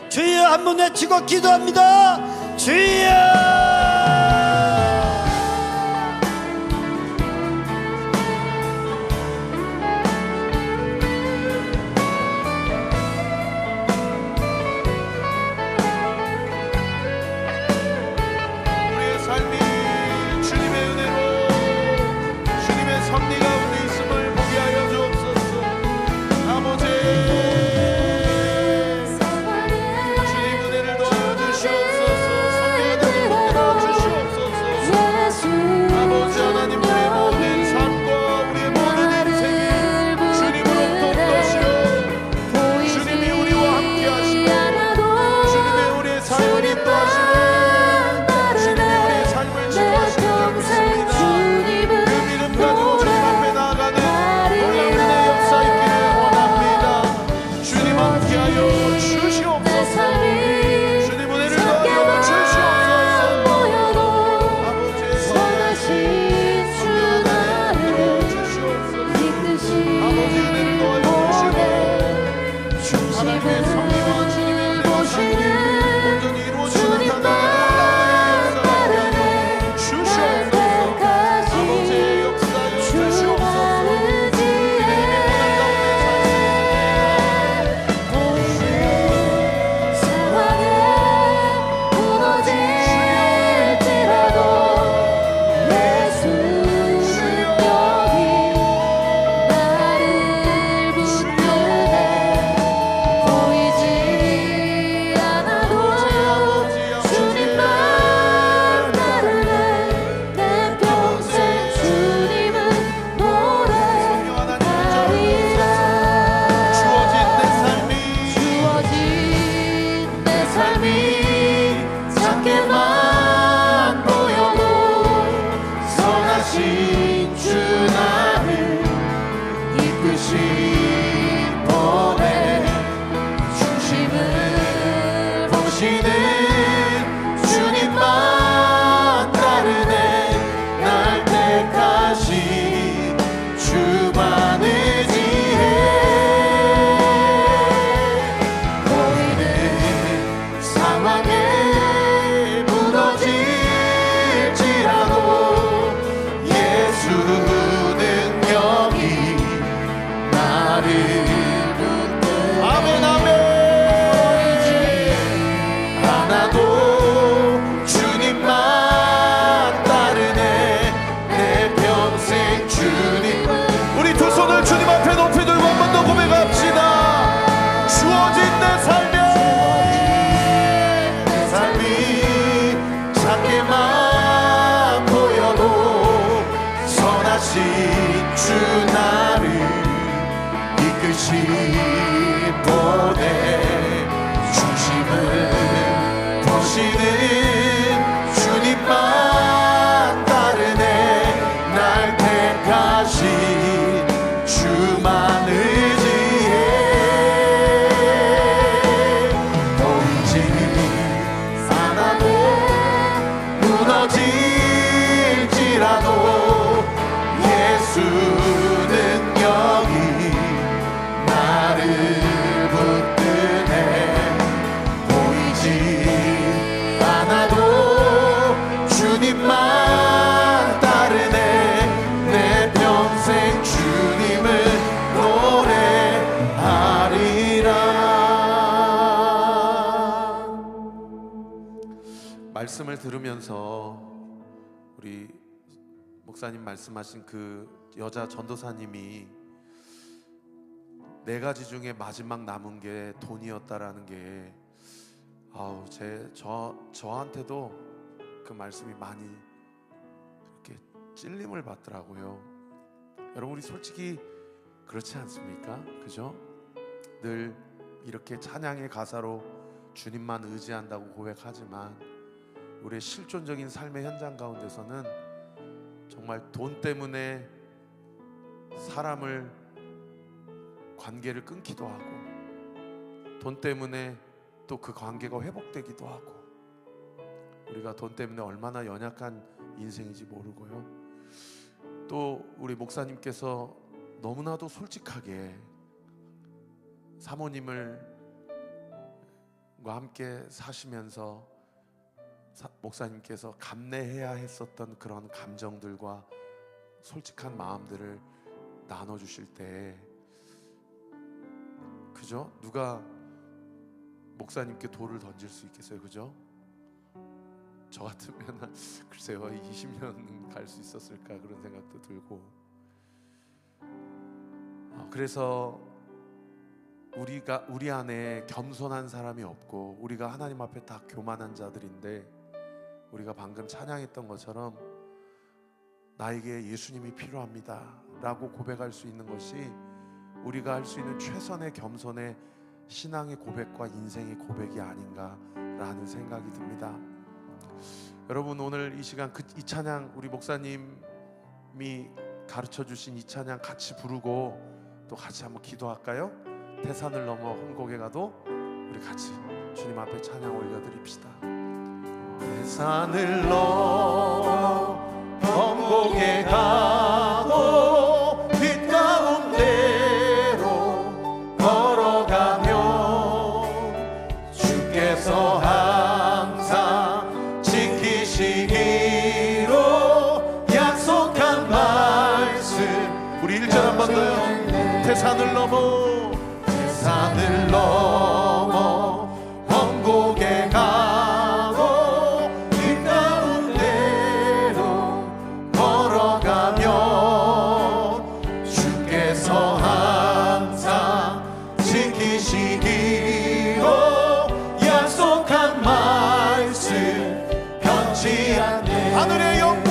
주여 한번 외치고 기도합니다. 주여! 나를 붙드네. 보이지 말씀을 들으면서 우리 목사님 말씀하신 그 여자 전도사님이 네 가지 중에 마지막 남은 게 돈이었다라는 게 저한테도 그 말씀이 많이 이렇게 찔림을 받더라고요. 여러분, 우리 솔직히 그렇지 않습니까? 그죠? 늘 이렇게 찬양의 가사로 주님만 의지한다고 고백하지만 우리의 실존적인 삶의 현장 가운데서는 정말 돈 때문에 사람을 관계를 끊기도 하고, 돈 때문에 또 그 관계가 회복되기도 하고, 우리가 돈 때문에 얼마나 연약한 인생인지 모르고요. 또 우리 목사님께서 너무나도 솔직하게 사모님과 함께 사시면서 목사님께서 감내해야 했었던 그런 감정들과 솔직한 마음들을 나눠주실 때, 그죠? 누가 목사님께 돌을 던질 수 있겠어요? 그죠? 저 같으면 글쎄요, 20년 갈 수 있었을까 그런 생각도 들고. 그래서 우리 안에 겸손한 사람이 없고, 우리가 하나님 앞에 다 교만한 자들인데, 우리가 방금 찬양했던 것처럼 나에게 예수님이 필요합니다 라고 고백할 수 있는 것이 우리가 할 수 있는 최선의 겸손의 신앙의 고백과 인생의 고백이 아닌가라는 생각이 듭니다. 여러분, 오늘 이 시간 이 찬양, 우리 목사님이 가르쳐 주신 이 찬양 같이 부르고 또 같이 한번 기도할까요? 태산을 넘어 험곡에 가도 우리 같이 주님 앞에 찬양 올려드립시다. 태산을 넘어 험곡에 가도 빛 가운데로 걸어가면 주께서 항상 지키시기로 약속한 말씀. 우리 1절 한 번 더요. 태산을 넘어 험곡에 가고 빛 가운데로 걸어가면 주께서 항상 지키시기로 약속한 말씀 변치 않네. 하늘의 영광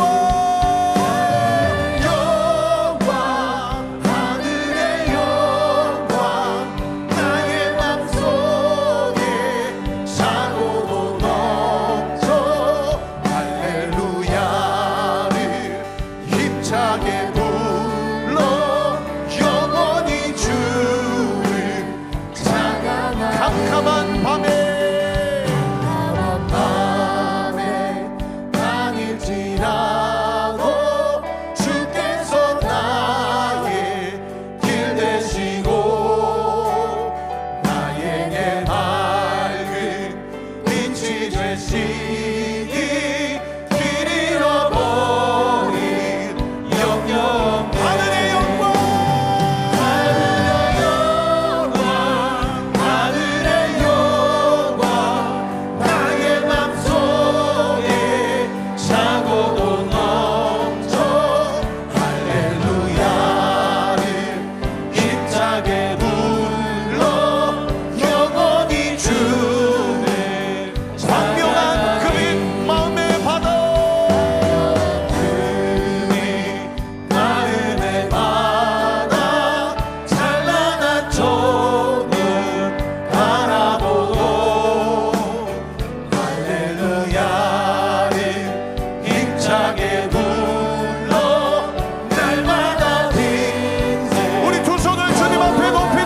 우리 두 손을 주님 앞에 높이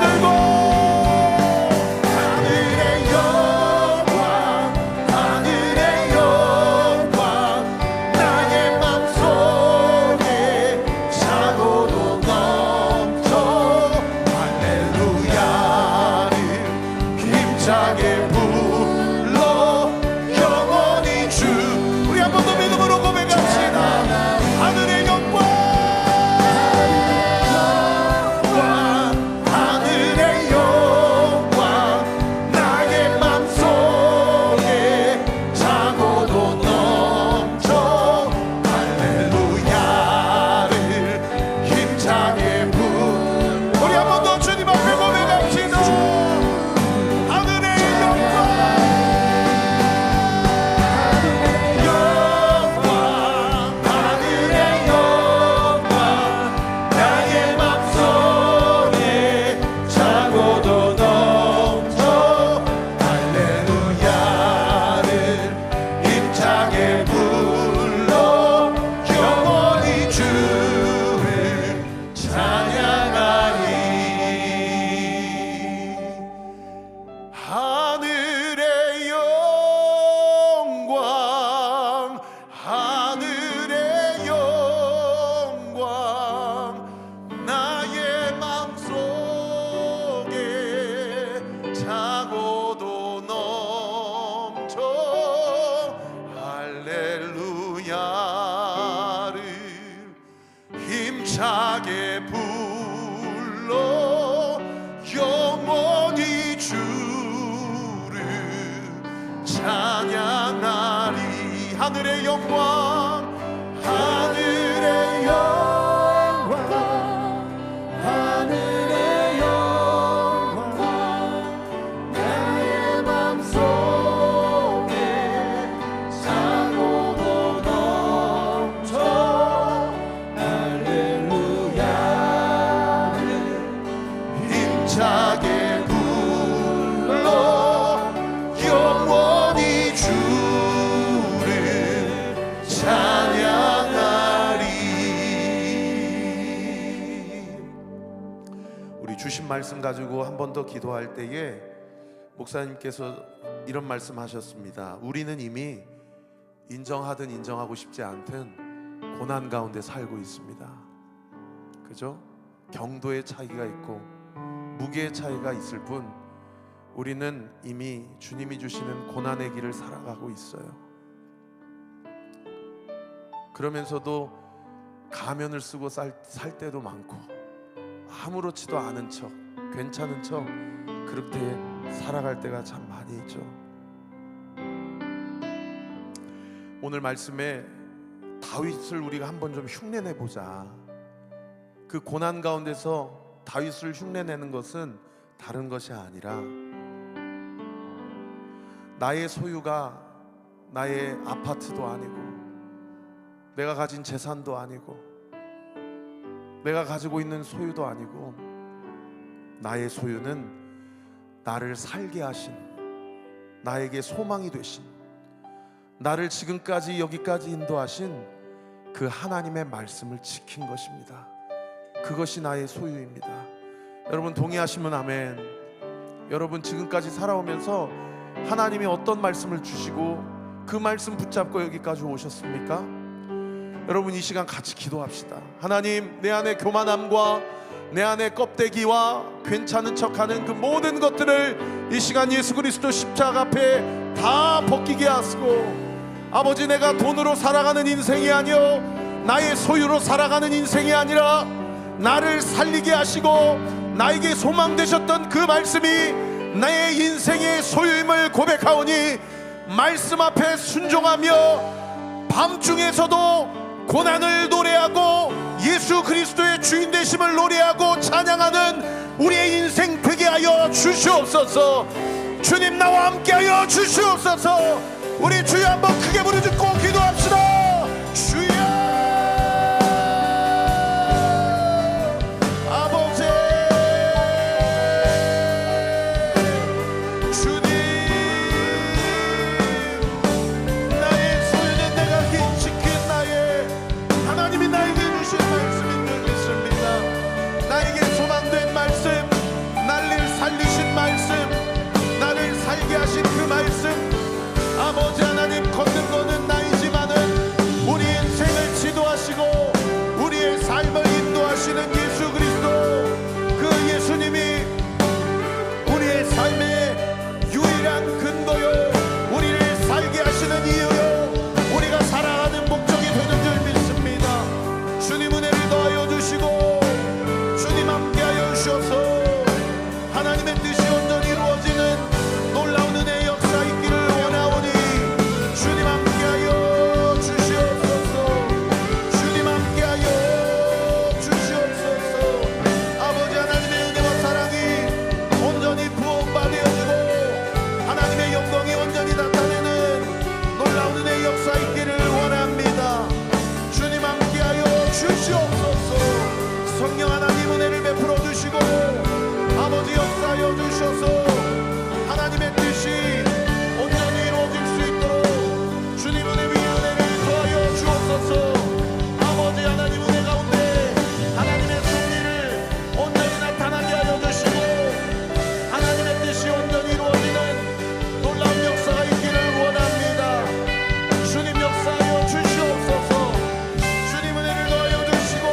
힘차게 불러 영원히 주를 찬양하리. 우리 주신 말씀 가지고 한 번 더 기도할 때에 목사님께서 이런 말씀하셨습니다. 우리는 이미 인정하든 인정하고 싶지 않든 고난 가운데 살고 있습니다. 그죠? 경도의 차이가 있고 무게의 차이가 있을 뿐 우리는 이미 주님이 주시는 고난의 길을 살아가고 있어요. 그러면서도 가면을 쓰고 살 때도 많고 아무렇지도 않은 척, 괜찮은 척 그렇게 살아갈 때가 참 많이 있죠. 오늘 말씀에 다윗을 우리가 한번 좀 흉내내 보자. 그 고난 가운데서 다윗을 흉내내는 것은 다른 것이 아니라 나의 소유가 나의 아파트도 아니고 내가 가진 재산도 아니고 내가 가지고 있는 소유도 아니고 나의 소유는 나를 살게 하신, 나에게 소망이 되신, 나를 지금까지 여기까지 인도하신 그 하나님의 말씀을 지킨 것입니다. 그것이 나의 소유입니다. 여러분 동의하시면 아멘. 여러분 지금까지 살아오면서 하나님이 어떤 말씀을 주시고 그 말씀 붙잡고 여기까지 오셨습니까? 여러분 이 시간 같이 기도합시다. 하나님, 내 안에 교만함과 내 안에 껍데기와 괜찮은 척하는 그 모든 것들을 이 시간 예수 그리스도 십자가 앞에 다 벗기게 하시고, 아버지, 내가 돈으로 살아가는 인생이 아니요 나의 소유로 살아가는 인생이 아니라 나를 살리게 하시고 나에게 소망 되셨던 그 말씀이 나의 인생의 소유임을 고백하오니 말씀 앞에 순종하며 밤중에서도 고난을 노래하고 예수 그리스도의 주인 되심을 노래하고 찬양하는 우리의 인생 되게 하여 주시옵소서. 주님, 나와 함께 하여 주시옵소서. 우리 주여 한번 크게 부르짖고 기도합시다. 주여, 아버지, 주님, 나의 소유는 내가 지킨 나의 하나님이 나에게 주신 말씀인 줄 믿습니다. 나에게 소망된 말씀, 나를 살리신 말씀, 나를 살게 하신 그 말씀, 아버지 하나님, 걷는 거는 나이지만은 우리 인생을 지도하시고 우리의 삶을 인도하시는 예수 그리스도, 그 예수님이 우리의 삶의 유일한 근거요, 우리를 살게 하시는 이유요, 우리가 살아가는 목적이 되는 줄 믿습니다. 주님 은혜를 더하여 주시고 주님 함께하여 주셔서 하나님의 뜻이 온전히 이루어지는 놀라운 은혜의 역사 있기를 원하오니 주님 함께하여 주시옵소서. 주님 함께하여 주시옵소서. 아버지 하나님의 은혜와 사랑이 온전히 부어받아지고 하나님의 영광이 온전히 나타내는 놀라운 은혜의 역사 있기를 원합니다. 주님 함께하여 주시옵소서. 성령 하나님 은혜를 베풀어 주시고 아버지 역사하여 주셔서 하나님의 뜻이 온전히 이루어질 수 있도록 주님 은혜 위에 은혜를 더하여 주옵소서. 아버지 하나님 은혜 가운데 하나님의 승리를 온전히 나타나게 하여 주시고 하나님의 뜻이 온전히 이루어지는 놀라운 역사가 있기를 원합니다. 주님 역사하여 주시옵소서. 주님 은혜를 더하여 주시고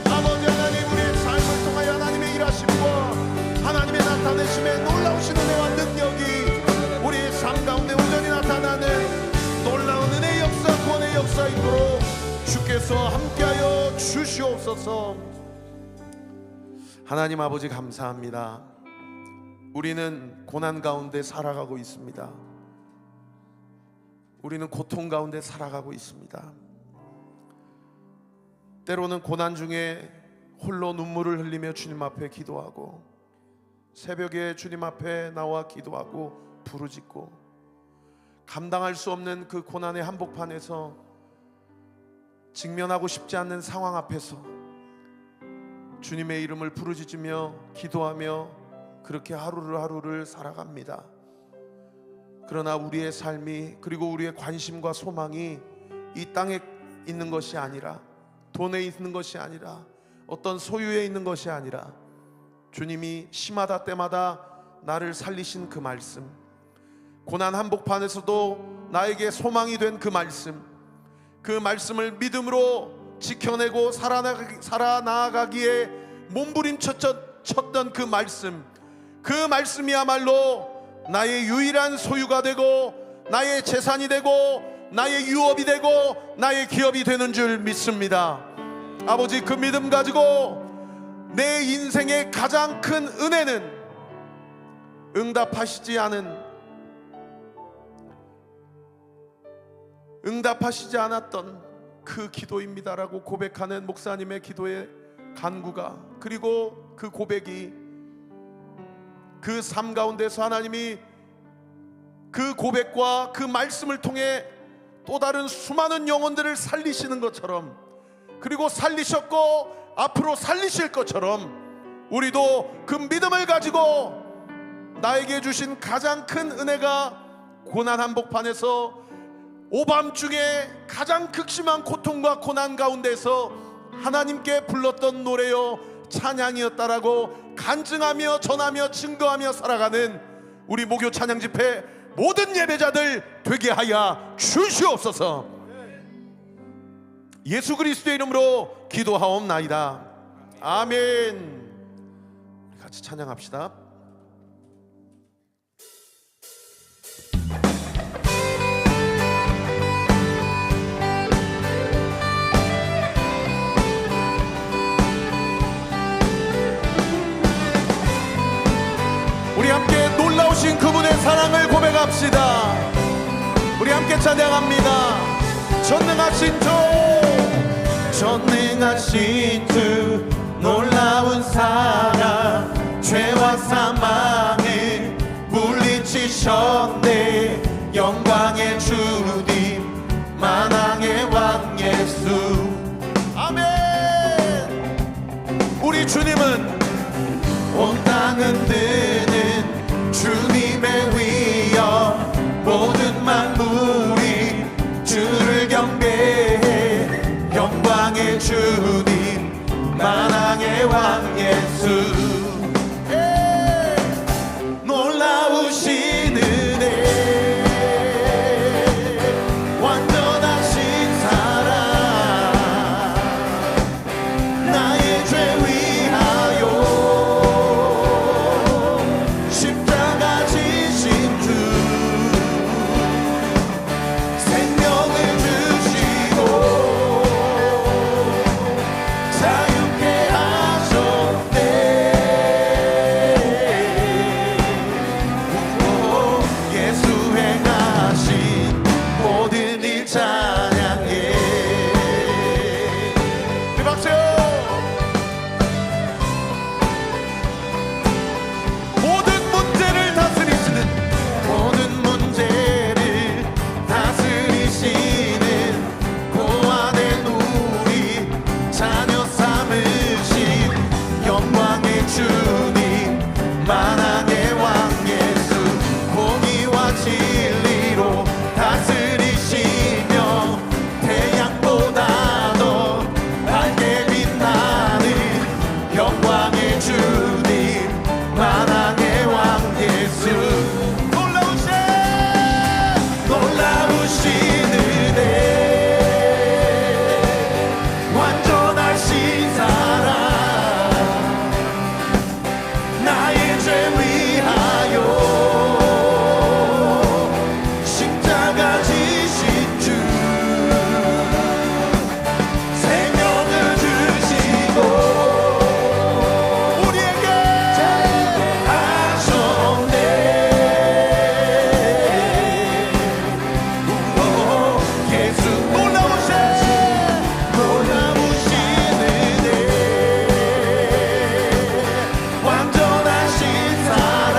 아버지 하나님, 우리의 삶을 통하여 하나님의 일하심과 하나님의 나타내심의 놀라우신 은혜와 능력이 우리의 삶 가운데 온전히 나타나는 놀라운 은혜의 역사, 구원의 역사 있도록 주께서 함께하여 주시옵소서. 하나님 아버지, 감사합니다. 우리는 고난 가운데 살아가고 있습니다. 우리는 고통 가운데 살아가고 있습니다. 때로는 고난 중에 홀로 눈물을 흘리며 주님 앞에 기도하고 새벽에 주님 앞에 나와 기도하고 부르짖고 감당할 수 없는 그 고난의 한복판에서 직면하고 싶지 않는 상황 앞에서 주님의 이름을 부르짖으며 기도하며 그렇게 하루를 살아갑니다. 그러나 우리의 삶이, 그리고 우리의 관심과 소망이 이 땅에 있는 것이 아니라, 돈에 있는 것이 아니라, 어떤 소유에 있는 것이 아니라, 주님이 시마다 때마다 나를 살리신 그 말씀, 고난 한복판에서도 나에게 소망이 된 그 말씀, 그 말씀을 믿음으로 지켜내고 살아나가기에 몸부림쳤던 그 말씀, 그 말씀이야말로 나의 유일한 소유가 되고 나의 재산이 되고 나의 유업이 되고 나의 기업이 되는 줄 믿습니다. 아버지, 그 믿음 가지고 내 인생의 가장 큰 은혜는 응답하시지 않았던 그 기도입니다라고 고백하는 목사님의 기도의 간구가, 그리고 그 고백이, 그 삶 가운데서 하나님이 그 고백과 그 말씀을 통해 또 다른 수많은 영혼들을 살리시는 것처럼, 그리고 살리셨고 앞으로 살리실 것처럼, 우리도 그 믿음을 가지고 나에게 주신 가장 큰 은혜가 고난 한복판에서 오밤중에 가장 극심한 고통과 고난 가운데서 하나님께 불렀던 노래요 찬양이었다라고 간증하며 전하며 증거하며 살아가는 우리 목요 찬양 집회 모든 예배자들 되게 하여 주시옵소서. 예수 그리스도의 이름으로 기도하옵나이다. 아멘. 같이 찬양합시다. 우리 함께 놀라우신 그분의 사랑을 고백합시다. 우리 함께 찬양합니다. 전능하신 주 놀라운 사랑, 죄와 사망을 물리치셨네. 영광의 주님, 만왕의 왕 예수. 아멘. 우리 주님은 온 땅 흔드는 주님의 위엄, 모든 만물이 주를 경배해. 영광의 주님, 만왕의 왕 예수. 놀라우신 은혜, 완전하신 사랑, 나의 죄 위하여 십자가 지신 주, 생명을 주시고 자유케 하셨네. 예수 행하신 모든 일 찬양해. 그 박수. 모든 문제를 다스리시는, 모든 문제를 다스리시는 고아된 우리 자녀 삼으신 영광의 주님, 만왕의 왕 예수. 공의와 진리로 다스리시며 태양보다 더 밝게 빛나는 영광의 주님, 만왕의 왕 예수. 놀라우신 은혜, 완전하신 사랑, 나의 죄 위하여 십자가 지신 주, 생명을 주시고 우리에게 하셨네. 예수 놀라우신 은혜, 완전하신 사랑,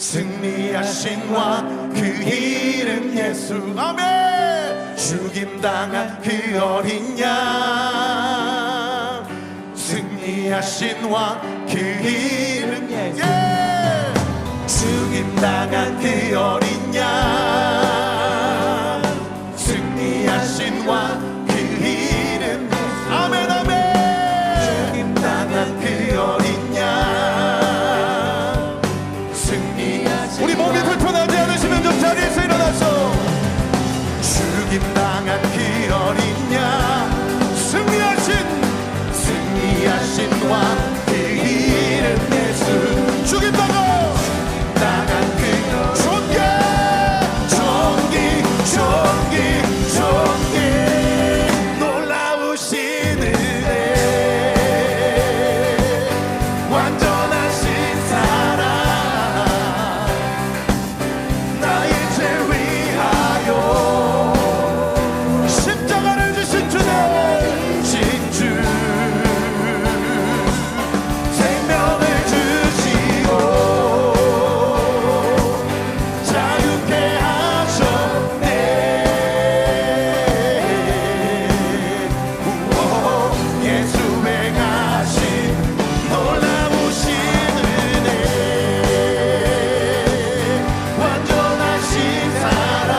승리하신 왕 그 이름 예수. 아멘. 죽임당한 그 어린 양 승리하신 왕 그 이름 예수. 죽임당한 그 어린 양 승리하신 왕 그 이름 예수. 아멘 아멘. 죽임당한 그 어린 양 승리하신. 우리 몸이 불편하지 않으시면 좀 자리에서 일어나서 죽임당한 그 어린 양 승리하신 왕 그 이름 예수. 죽임당한 그 존귀 놀라우신 은혜 완전하신 사랑 나의 죄 위하여 십자가를 지신 주님 진주 생명을 주시고 자유케 하셨네. 예수 행하신 놀라우신 은혜 완전하신 사랑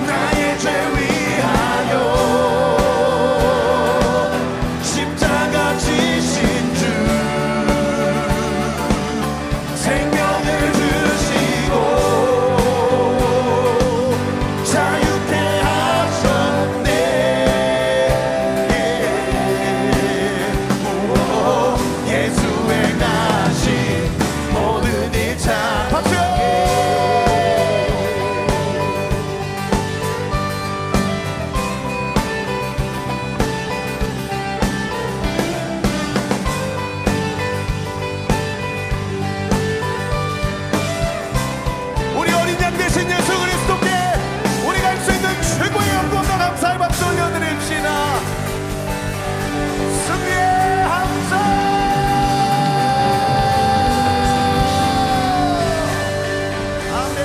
나의 죄 위하여 십자가 지신 주 생명을 주시고 자유케 하셨네. 예수 행하신 모든 일 참 박수. 우리 어린 양 되신 예수 그리스도께 우리 갈 수 있는 최고의 영광과 감사의 박수 올려드립시다. 승리의 함성. 아멘.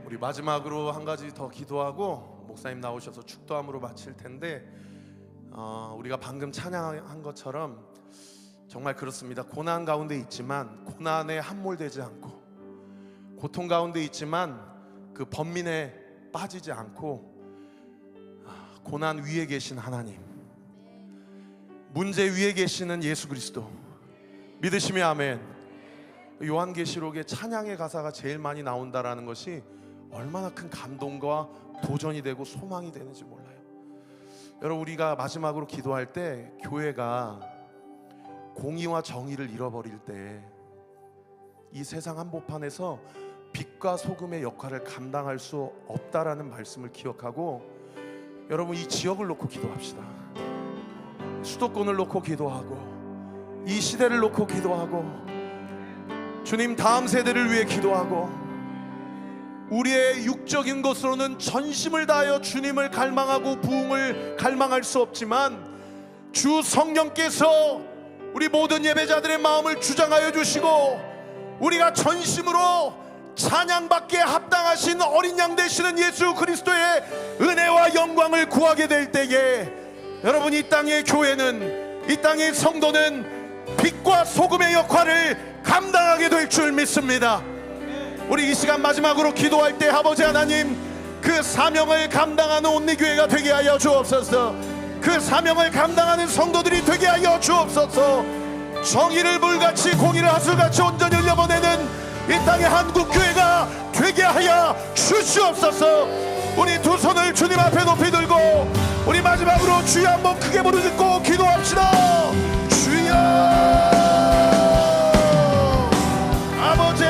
우리 마지막으로 한 가지 더 기도하고 목사님 나오셔서 축도함으로 마칠 텐데, 우리가 방금 찬양한 것처럼 정말 그렇습니다. 고난 가운데 있지만 고난에 함몰되지 않고, 고통 가운데 있지만 그 번민에 빠지지 않고, 고난 위에 계신 하나님, 문제 위에 계시는 예수 그리스도 믿으시면 아멘. 요한계시록에 찬양의 가사가 제일 많이 나온다라는 것이 얼마나 큰 감동과 도전이 되고 소망이 되는지 몰라요. 여러분, 우리가 마지막으로 기도할 때 교회가 공의와 정의를 잃어버릴 때 이 세상 한복판에서 빛과 소금의 역할을 감당할 수 없다라는 말씀을 기억하고, 여러분 이 지역을 놓고 기도합시다. 수도권을 놓고 기도하고, 이 시대를 놓고 기도하고, 주님 다음 세대를 위해 기도하고, 우리의 육적인 것으로는 전심을 다하여 주님을 갈망하고 부흥을 갈망할 수 없지만 주 성령께서 우리 모든 예배자들의 마음을 주장하여 주시고, 우리가 전심으로 찬양받기에 합당하신 어린 양 되시는 예수 그리스도의 은혜와 영광을 구하게 될 때에, 여러분 이 땅의 교회는, 이 땅의 성도는 빛과 소금의 역할을 감당하게 될 줄 믿습니다. 우리 이 시간 마지막으로 기도할 때 아버지 하나님, 그 사명을 감당하는 온리교회가 되게 하여 주옵소서. 그 사명을 감당하는 성도들이 되게 하여 주옵소서. 정의를 물같이 공의를 하술같이 온전히 흘려보내는 이 땅의 한국교회가 되게 하여 주시옵소서. 우리 두 손을 주님 앞에 높이 들고 우리 마지막으로 주여 한번 크게 부르짖고 기도합시다. 주여 아버지,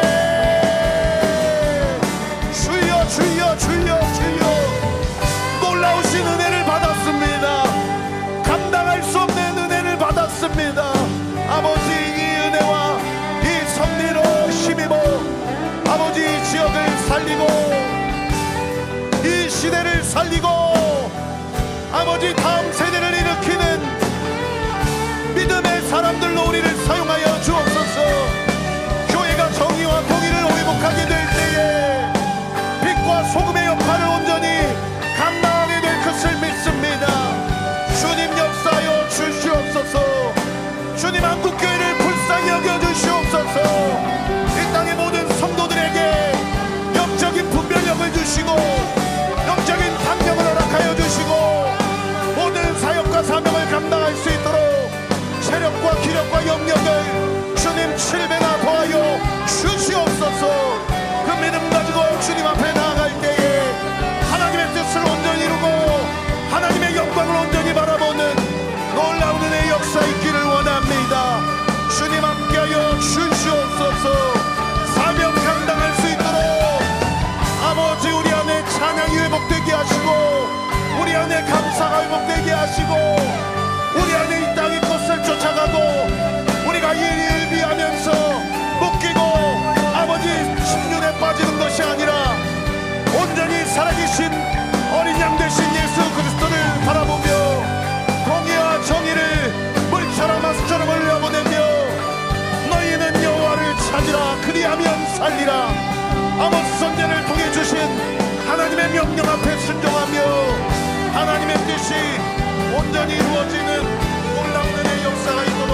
주여 주여 주여 주여, 놀라우신 은혜를 받았습니다. 감당할 수 없는 은혜를 받았습니다. 아버지, 이 은혜와 이 섭리로 힘입어 아버지 이 지역을 살리고 이 시대를 살리고 아버지 다음 세대를 일으키는 사람들로 우리를 사용하여 주옵소서. 교회가 정의와 공의를 회복하게 될 때에 빛과 소금의 역할을 온전히 감당하게 될 것을 믿습니다. 주님 역사하여 주시옵소서. 주님 한국교회를 불쌍히 여겨주시옵소서. 이 땅의 모든 성도들에게 영적인 분별력을 주시고 영적인 당력을 허락하여 주시고 모든 사역과 사명을 감당할 수 있도록 체력과 기력과 영역을 주님 7배나 더하여 주시옵소서. 그 믿음 가지고 주님 앞에 나아갈 때에 하나님의 뜻을 온전히 이루고 하나님의 영광을 온전히 바라보는 놀라운 은혜의 역사 있기를 원합니다. 주님 함께하여 주시옵소서. 사명 감당할 수 있도록 아버지 우리 안에 찬양이 회복되게 하시고 우리 안에 감사가 회복되게 하시고 우리 안에 이 땅의 것을 쫓아가고 우리가 일일 비하면서 묶이고 아버지 심륜에 빠지는 것이 아니라 온전히 살아계신 어린 양 되신 예수 그리스도를 바라보며 공의와 정의를 물처럼 하수처럼 흘려보내며 너희는 여호와를 찾으라 그리하면 살리라. 아모스 선지자를 통해 주신 하나님의 명령 앞에 순종하며 하나님의 뜻이 온전히 이루어지는 놀라운 은혜의 역사가 있도록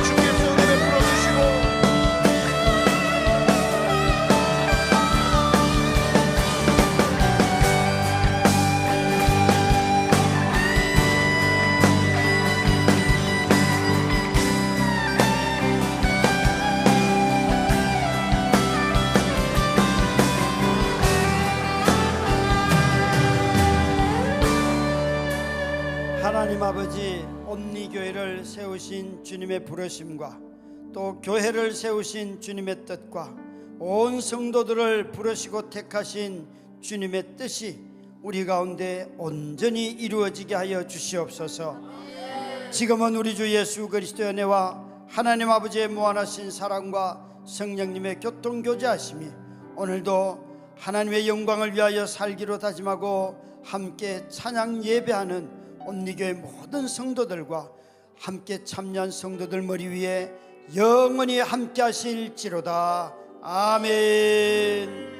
주께서 은혜 베풀어 주시고 하나님 아버지, 옴니교회를 세우신 주님의 부르심과 또 교회를 세우신 주님의 뜻과 온 성도들을 부르시고 택하신 주님의 뜻이 우리 가운데 온전히 이루어지게 하여 주시옵소서. 지금은 우리 주 예수 그리스도의 은혜와 하나님 아버지의 무한하신 사랑과 성령님의 교통교제하심이 오늘도 하나님의 영광을 위하여 살기로 다짐하고 함께 찬양 예배하는 옴니교회 모든 성도들과 함께 참여한 성도들 머리 위에 영원히 함께 하실지로다. 아멘.